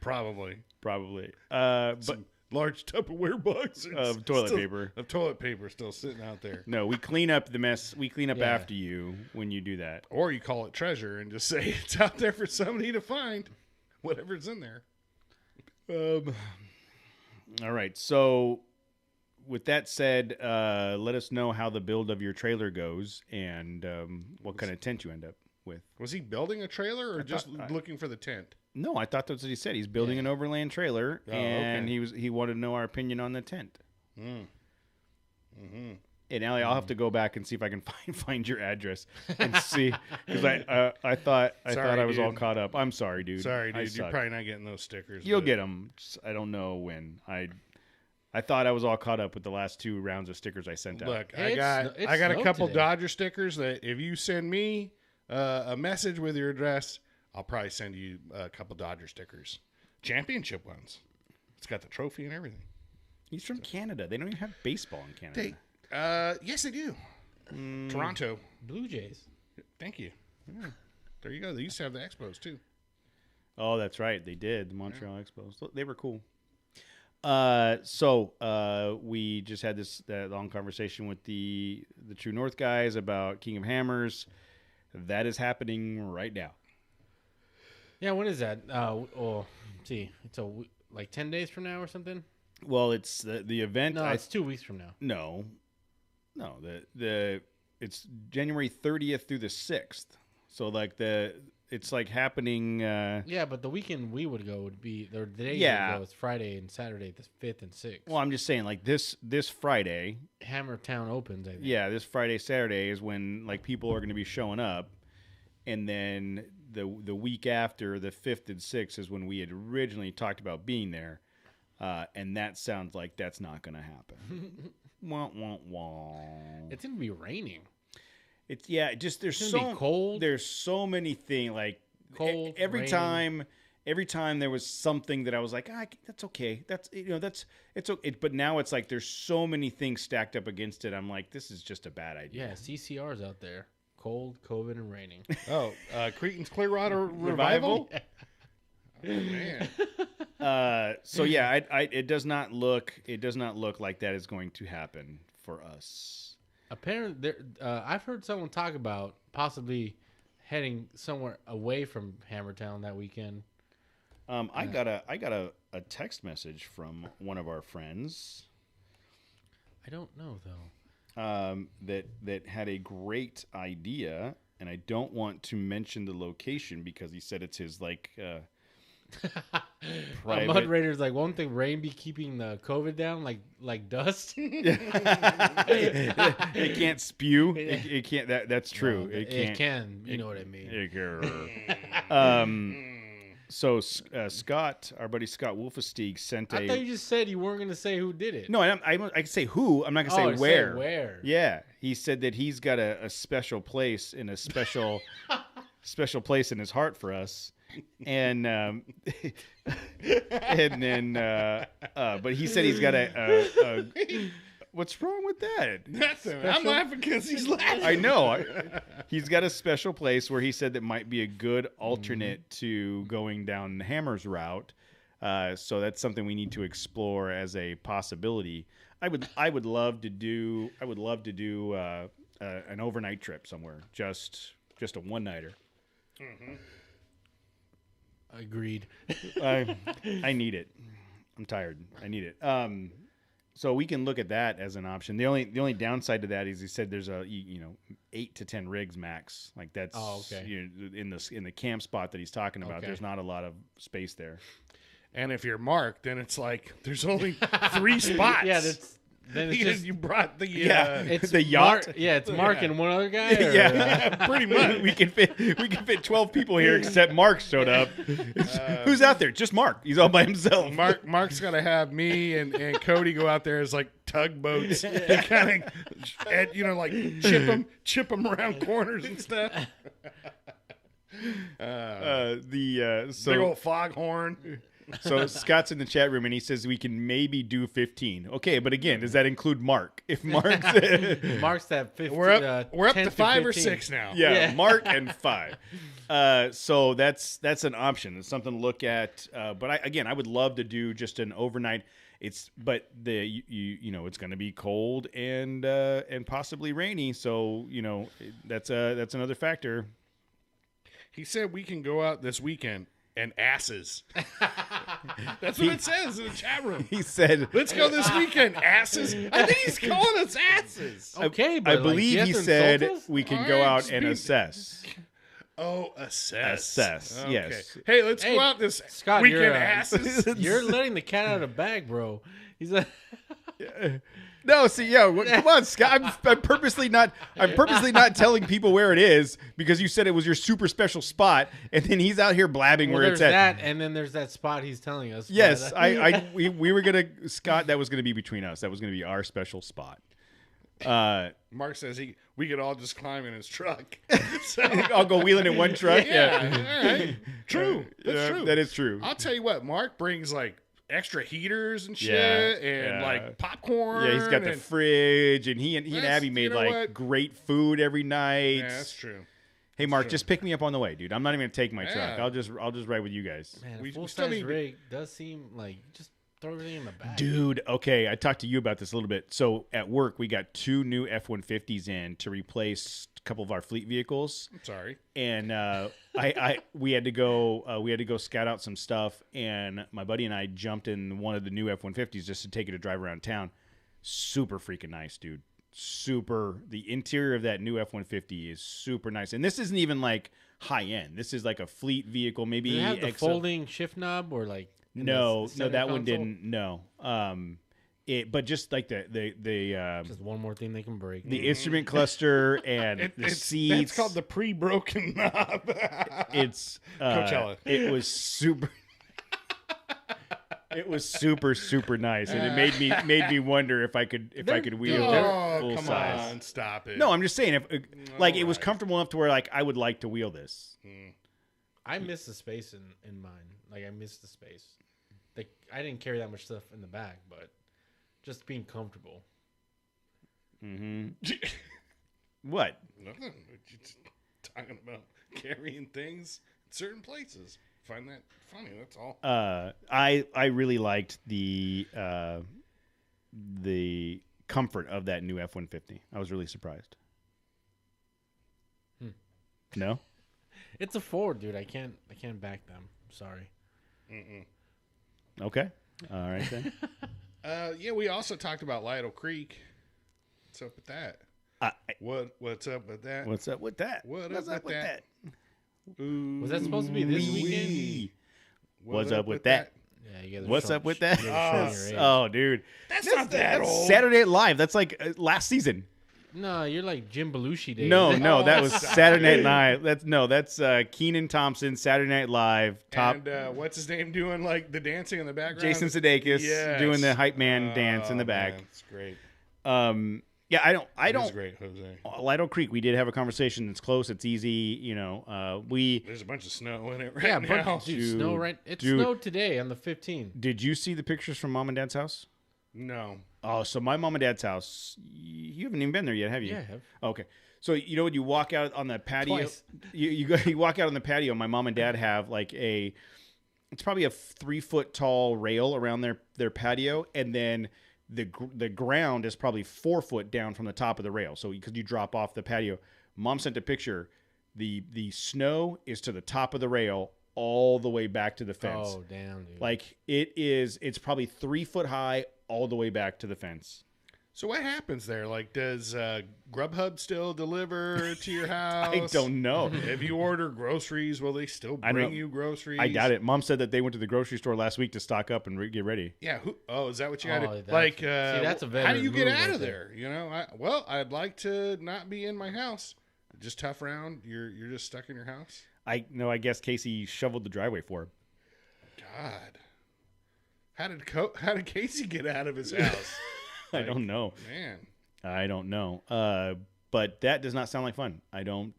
Probably. But large Tupperware box of toilet paper. Of toilet paper still sitting out there. No, we clean up the mess. We clean up after you when you do that. Or you call it treasure and just say it's out there for somebody to find. Whatever's in there. All right. So with that said, let us know how the build of your trailer goes and what kind of tent you end up with. Was he building a trailer or just looking for the tent? No, I thought that's what he said. He's building an overland trailer, and he wanted to know our opinion on the tent. Mm-hmm. And Allie, I'll have to go back and see if I can find your address and see, because I thought I was all caught up. I'm sorry, dude. Sorry, dude. You're probably not getting those stickers. You'll get them. I don't know when. I thought I was all caught up with the last 2 rounds of stickers I sent out. Look, I got a couple Dodger stickers that if you send me a message with your address, I'll probably send you a couple Dodger stickers. Championship ones. It's got the trophy and everything. He's from Canada. They don't even have baseball in Canada. Yes, they do. Toronto Blue Jays. Thank you. Yeah. There you go. They used to have the Expos too. Oh, that's right. They did. The Montreal Expos. They were cool. We just had that long conversation with the True North guys about King of Hammers. That is happening right now. Yeah, when is that? Let's see. It's like 10 days from now or something? Well, it's the event. No, it's 2 weeks from now. No. It's January 30th through the 6th. So like it's like happening. Yeah, but the weekend we would go would be the day yeah. we would go is Friday and Saturday, the 5th and 6th. Well, I'm just saying, like this Friday, Hammertown opens. I think. Yeah, this Friday, Saturday is when like people are going to be showing up, and then the week after, the 5th and 6th, is when we had originally talked about being there, and that sounds like that's not going to happen. Wah, wah, wah. It's going to be raining. It's just there's so cold. There's so many things like cold. Every time there was something that I was like, that's okay. That's it's okay. But now it's like there's so many things stacked up against it. I'm like, this is just a bad idea. Yeah, CCR's out there. Cold, COVID, and raining. Oh, Cretan's Clearwater Revival. Oh, man. So yeah, it does not look like that is going to happen for us. Apparently, I've heard someone talk about possibly heading somewhere away from Hammertown that weekend. I got a text message from one of our friends. I don't know though. That had a great idea, and I don't want to mention the location because he said it's his private. Mud Raider's like, won't the rain be keeping the COVID down like dust? It can't spew. It can't. That's true. No, it can. You know what I mean. So Scott, our buddy Scott Wolfesteig, sent I thought you just said you weren't going to say who did it. No, I can say who. I'm not going to say where. Say where. Yeah, he said that he's got a special place in a special place in his heart for us. And and then but he said he's got a what's wrong with that? Nothing. I'm laughing because he's laughing. I know. He's got a special place where he said that might be a good alternate to going down the Hammers route. So that's something we need to explore as a possibility. I would love to do an overnight trip somewhere, just a one-nighter. Mm-hmm. Agreed. I need it. I'm tired. I need it. So we can look at that as an option. The only downside to that is he said there's 8 to 10 rigs max. Like that's in the camp spot that he's talking about. Okay. There's not a lot of space there. And if you're Mark, then it's like there's only 3 spots. Yeah, then it's just you brought the it's the yacht. It's Mark and one other guy. Or, yeah, pretty much. We can fit 12 people here except Mark showed up. Who's out there? Just Mark. He's all by himself. Mark's got to have me and Cody go out there as like tugboats and kind of like chip them around corners and stuff. Big old foghorn. So Scott's in the chat room and he says we can maybe do 15. Okay, but again, does that include Mark? If Mark's that 15, we're up to 5 or 6 now. Yeah, Mark and 5. So that's an option. It's something to look at. But I would love to do just an overnight. It's going to be cold and possibly rainy. So that's another factor. He said we can go out this weekend. And asses. That's what it says in the chat room. He said, "Let's go this weekend, asses." I think he's calling us asses. Okay, but I believe he said we can go out and assess. Oh, assess. Okay. Yes. Hey, let's go out this Scott, weekend, asses. You're letting the cat out of the bag, bro. He's like. No, see, come on, Scott. I'm purposely not telling people where it is because you said it was your super special spot, and then he's out here blabbing where it's at. There's that, and then there's that spot he's telling us. Yes, we were gonna Scott. That was gonna be between us. That was gonna be our special spot. Mark says we could all just climb in his truck. So I'll go wheeling in one truck. Yeah. All right. True. That's true. That is true. I'll tell you what. Mark brings like extra heaters and shit, and like popcorn. Yeah, he's got the fridge, and he and Abby made great food every night. Yeah, that's true. Hey, Mark, just pick me up on the way, dude. I'm not even gonna take my truck. I'll just ride with you guys. Man, a full-size rig does seem like just throw everything in the bag. Dude, okay, I talked to you about this a little bit. So at work, we got 2 new F-150s in to replace a couple of our fleet vehicles. I'm sorry. And we had to go scout out some stuff, and my buddy and I jumped in one of the new F-150s just to take it to drive around town. Super freaking nice, dude. The interior of that new F-150 is super nice, and this isn't even like high end. This is like a fleet vehicle, maybe. Does it have the folding shift knob or like? No, that console? One didn't. No, but just like the just one more thing they can break. The instrument cluster and the seats. That's called the pre-broken knob. It's Coachella. It was super. It was super nice, and it made me wonder if I could wheel it full come size. On, stop it. No, I'm just saying, it was comfortable enough to where like I would like to wheel this. I miss the space in mine. Like I miss the space. Like I didn't carry that much stuff in the back, but just being comfortable. Mm-hmm. What? Nothing. We're just talking about carrying things in certain places. Find that funny. That's all. I really liked the comfort of that new F-150. I was really surprised. No, it's a Ford, dude. I can't back them. Sorry. Okay. All right then. Yeah, we also talked about Lytle Creek. What's up with that? What's up with that? What's up with that? What's up with that? Was that supposed to be this weekend? What's up with that? Yeah, you guys. What's up with that? Oh, dude, that's not that old. Saturday Night Live. That's like last season. No, you're like Jim Belushi days. No, that was Saturday Night Live. That's Kenan Thompson, Saturday Night Live. Top. And what's his name doing like the dancing in the background? Jason Sudeikis doing the hype man dance in the back. It's great. Yeah, I don't. It's great, Jose. Lytle Creek. We did have a conversation. It's close. It's easy. There's a bunch of snow in it right now. Snow right. It snowed today on the 15th. Did you see the pictures from Mom and Dad's house? No. Oh, so my mom and dad's house. You haven't even been there yet, have you? Yeah, I have. Okay. So when you walk out on the patio, Twice. you walk out on the patio. My mom and dad have like it's probably a 3-foot tall rail around their patio, and then the ground is probably 4 foot down from the top of the rail. So because you drop off the patio, Mom sent a picture. The snow is to the top of the rail all the way back to the fence. Oh, damn, dude. Like it's probably 3 foot high all the way back to the fence. So what happens there? Like, does Grubhub still deliver to your house? I don't know. If you order groceries, will they still bring you groceries? I doubt it. Mom said that they went to the grocery store last week to stock up and get ready. Yeah. Is that what you got to like? See, that's a how do you get out of there? You know, I'd like to not be in my house. Just tough around. You're just stuck in your house. I guess Casey shoveled the driveway for him. God, how did Casey get out of his house? I don't know. Man. I don't know. But that does not sound like fun. I don't.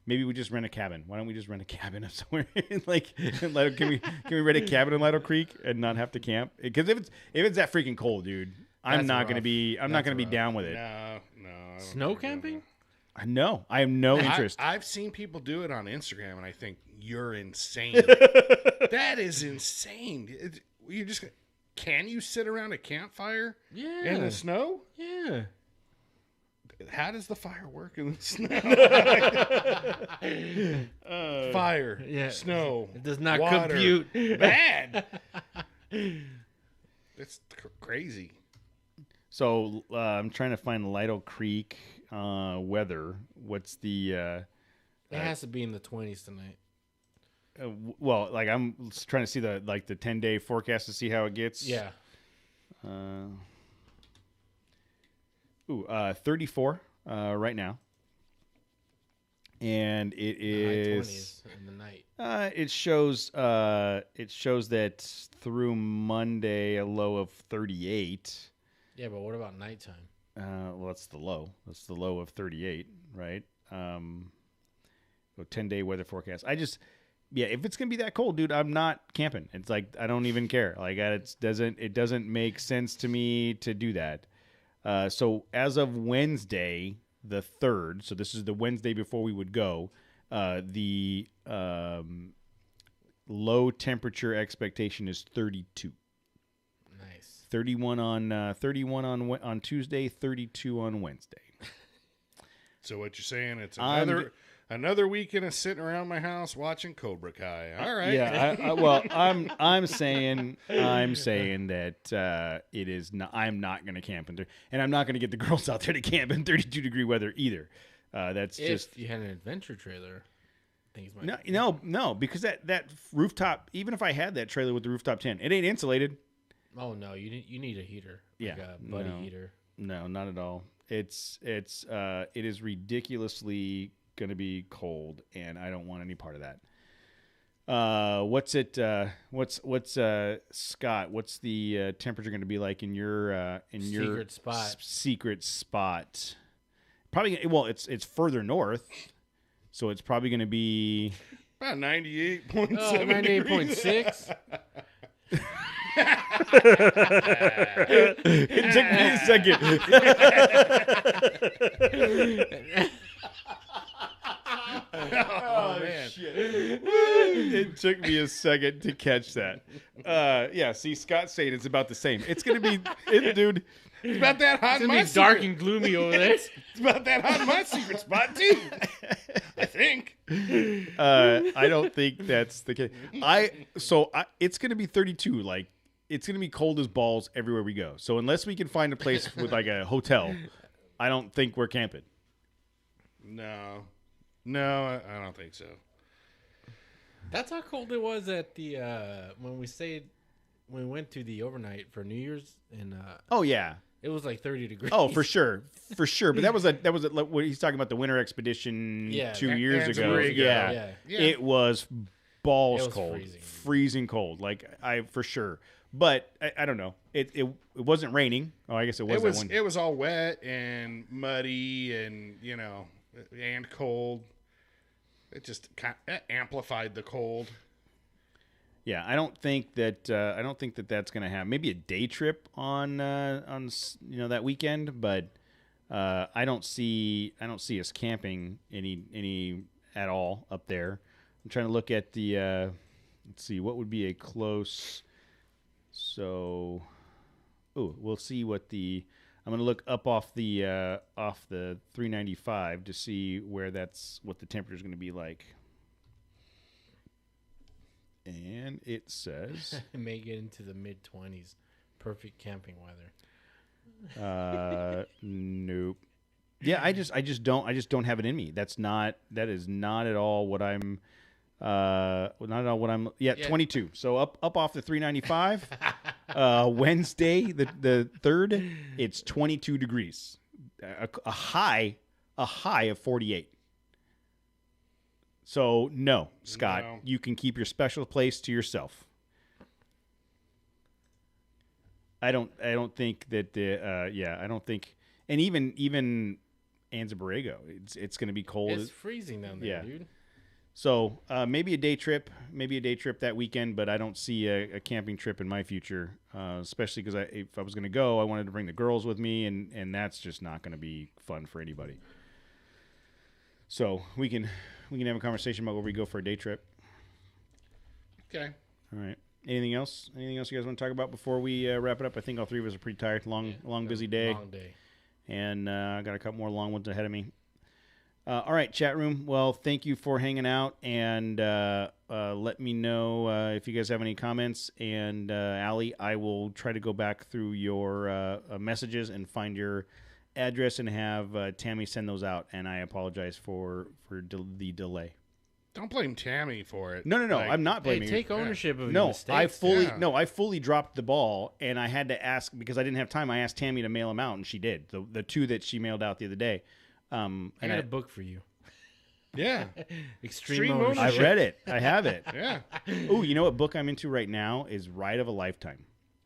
Maybe we just rent a cabin. Why don't we just rent a cabin up somewhere? Can we rent a cabin in Lytle Creek and not have to camp? Because if it's that freaking cold, dude, I'm not gonna be down with it. No. Snow camping? No, I have no interest. I've seen people do it on Instagram, and I think you're insane. That is insane. Can you sit around a campfire? Yeah. In the snow? Yeah. How does the fire work in the snow? Fire. Yeah. Snow. It does not water, compute. Bad. It's crazy. So I'm trying to find Lytle Creek weather. What's the? It has to be in the 20s tonight. Well, like I'm trying to see the 10-day forecast to see how it gets. Yeah. 34 right now, and it is high 20s in the night. It shows that through Monday a low of 38. Yeah, but what about nighttime? Well, that's the low. That's the low of 38, right? 10-day weather forecast. if it's gonna be that cold, dude, I'm not camping. It's like I don't even care. Like it doesn't make sense to me to do that. So as of Wednesday, the 3rd, so this is the Wednesday before we would go. The low temperature expectation is 32. Nice. 31 on Tuesday, 32 on Wednesday. So what you're saying? It's another weekend of sitting around my house watching Cobra Kai. All right. Yeah. Well, I'm saying that it is not. I'm not going to camp and I'm not going to get the girls out there to camp in 32-degree weather either. That's if just you had an adventure trailer. Things might no, because that rooftop. Even if I had that trailer with the rooftop tent, it ain't insulated. Oh no, you need a heater. Yeah, like a buddy heater. No, not at all. It is ridiculously going to be cold, and I don't want any part of that. What's Scott? What's the temperature going to be like in your secret spot? Probably. Well, it's further north, so it's probably going to be about 98.7. 98.6. It took me a second. Oh man. Shit. It took me a second to catch that. Yeah, see, Scott's saying it's about the same. It's going to be, dude. It's about that hot in my secret. Dark and gloomy over there. It's about that hot in my secret spot, too. I think. I don't think that's the case. It's going to be 32. Like, it's going to be cold as balls everywhere we go. So unless we can find a place with like a hotel, I don't think we're camping. No, I don't think so. That's how cold it was at the when we went to the overnight for New Year's and oh yeah, it was like 30 degrees. Oh, for sure. But that was what he's talking about, the winter expedition 2 years ago. Yeah. It was balls cold, freezing cold. Like for sure. But I don't know. It wasn't raining. Oh, I guess it was. It was all wet and muddy and and cold. It just amplified the cold. Yeah, I don't think that that's going to happen. Maybe a day trip on that weekend, but I don't see us camping any at all up there. I'm trying to look at the let's see what would be a close. So, we'll see what I'm going to look up off the 395 to see what the temperature is going to be like. And it says it may get into the mid-20s. Perfect camping weather. Nope. Yeah, I just don't have it in me. That is not at all what I'm not at all what I'm 22. So up off the 395. Wednesday the 3rd, it's 22 degrees. A high of 48. So no, Scott, you can keep your special place to yourself. I don't think that I don't think, and even Anza Borrego, it's going to be cold. It's freezing down there, dude. So maybe a day trip that weekend, but I don't see a camping trip in my future, especially because if I was going to go, I wanted to bring the girls with me, and that's just not going to be fun for anybody. So we can have a conversation about where we go for a day trip. Okay. All right. Anything else? Anything else you guys want to talk about before we wrap it up? I think all three of us are pretty tired. Long, busy day. Long day. And I got a couple more long ones ahead of me. All right, chat room. Well, thank you for hanging out, and let me know if you guys have any comments. And Allie, I will try to go back through your messages and find your address and have Tammy send those out. And I apologize for the delay. Don't blame Tammy for it. No. I'm not blaming. Take ownership of your no. mistakes. I fully dropped the ball, and I had to ask because I didn't have time. I asked Tammy to mail them out, and she did. The two that she mailed out the other day. I got a book for you. Yeah. Extreme Ownership. I read it. I have it. Yeah. Oh, you know what book I'm into right now is Ride of a Lifetime.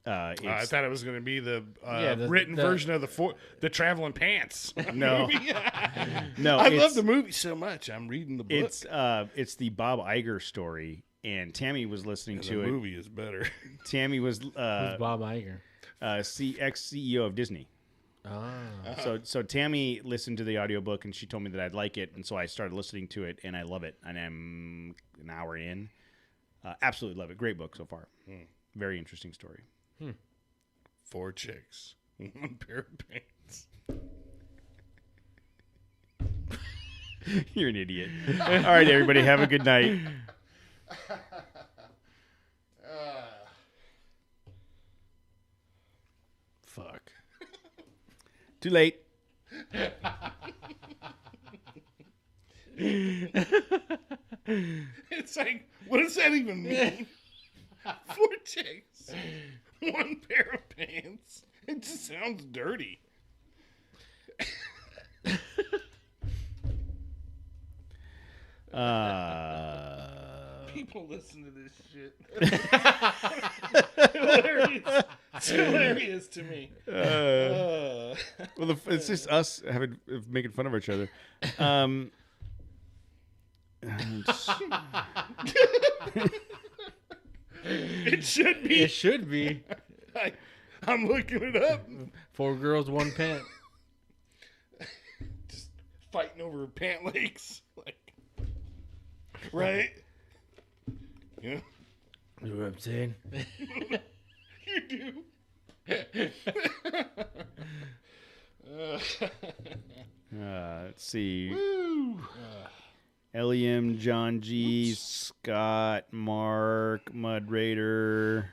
I thought it was going to be the written version of the Traveling Pants. No, no. I love the movie so much. I'm reading the book. It's the Bob Iger story, and Tammy was listening to it. The movie is better. Tammy was Who's Bob Iger? ex-CEO of Disney. So Tammy listened to the audiobook, and she told me that I'd like it, and so I started listening to it, and I love it. And I'm an hour in. Absolutely love it. Great book so far. Very interesting story. 4 chicks, 1 pair of pants. You're an idiot. All right, everybody, have a good night. Fuck. Too late. It's like, what does that even mean? 4 chicks, 1 pair of pants. It just sounds dirty. People listen to this shit. Hilarious. It's hilarious to me. Well, it's just us making fun of each other. It should be. It should be. I'm looking it up. 4 girls, 1 pant. Just fighting over pant legs, like, right? Yeah. You know what I'm saying? You do. Let's see. Eliam, John G, Scott, Mark, Mud Raider,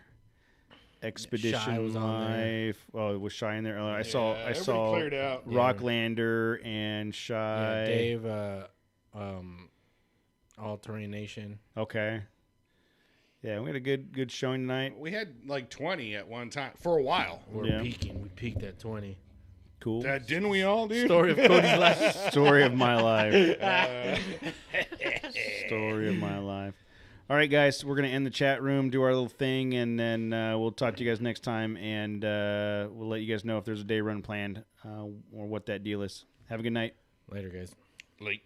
Expedition Life. Oh, was Shy in there? I saw cleared out. Rocklander and Shy. Dave, All Terrain Nation. Okay. Yeah, we had a good showing tonight. We had like 20 at one time for a while. We're peaking. We peaked at 20. Cool. Didn't we all, dude? Story of Cody's life. Story of my life. Story of my life. All right, guys, we're going to end the chat room, do our little thing, and then we'll talk to you guys next time, and we'll let you guys know if there's a day run planned or what that deal is. Have a good night. Later, guys. Late.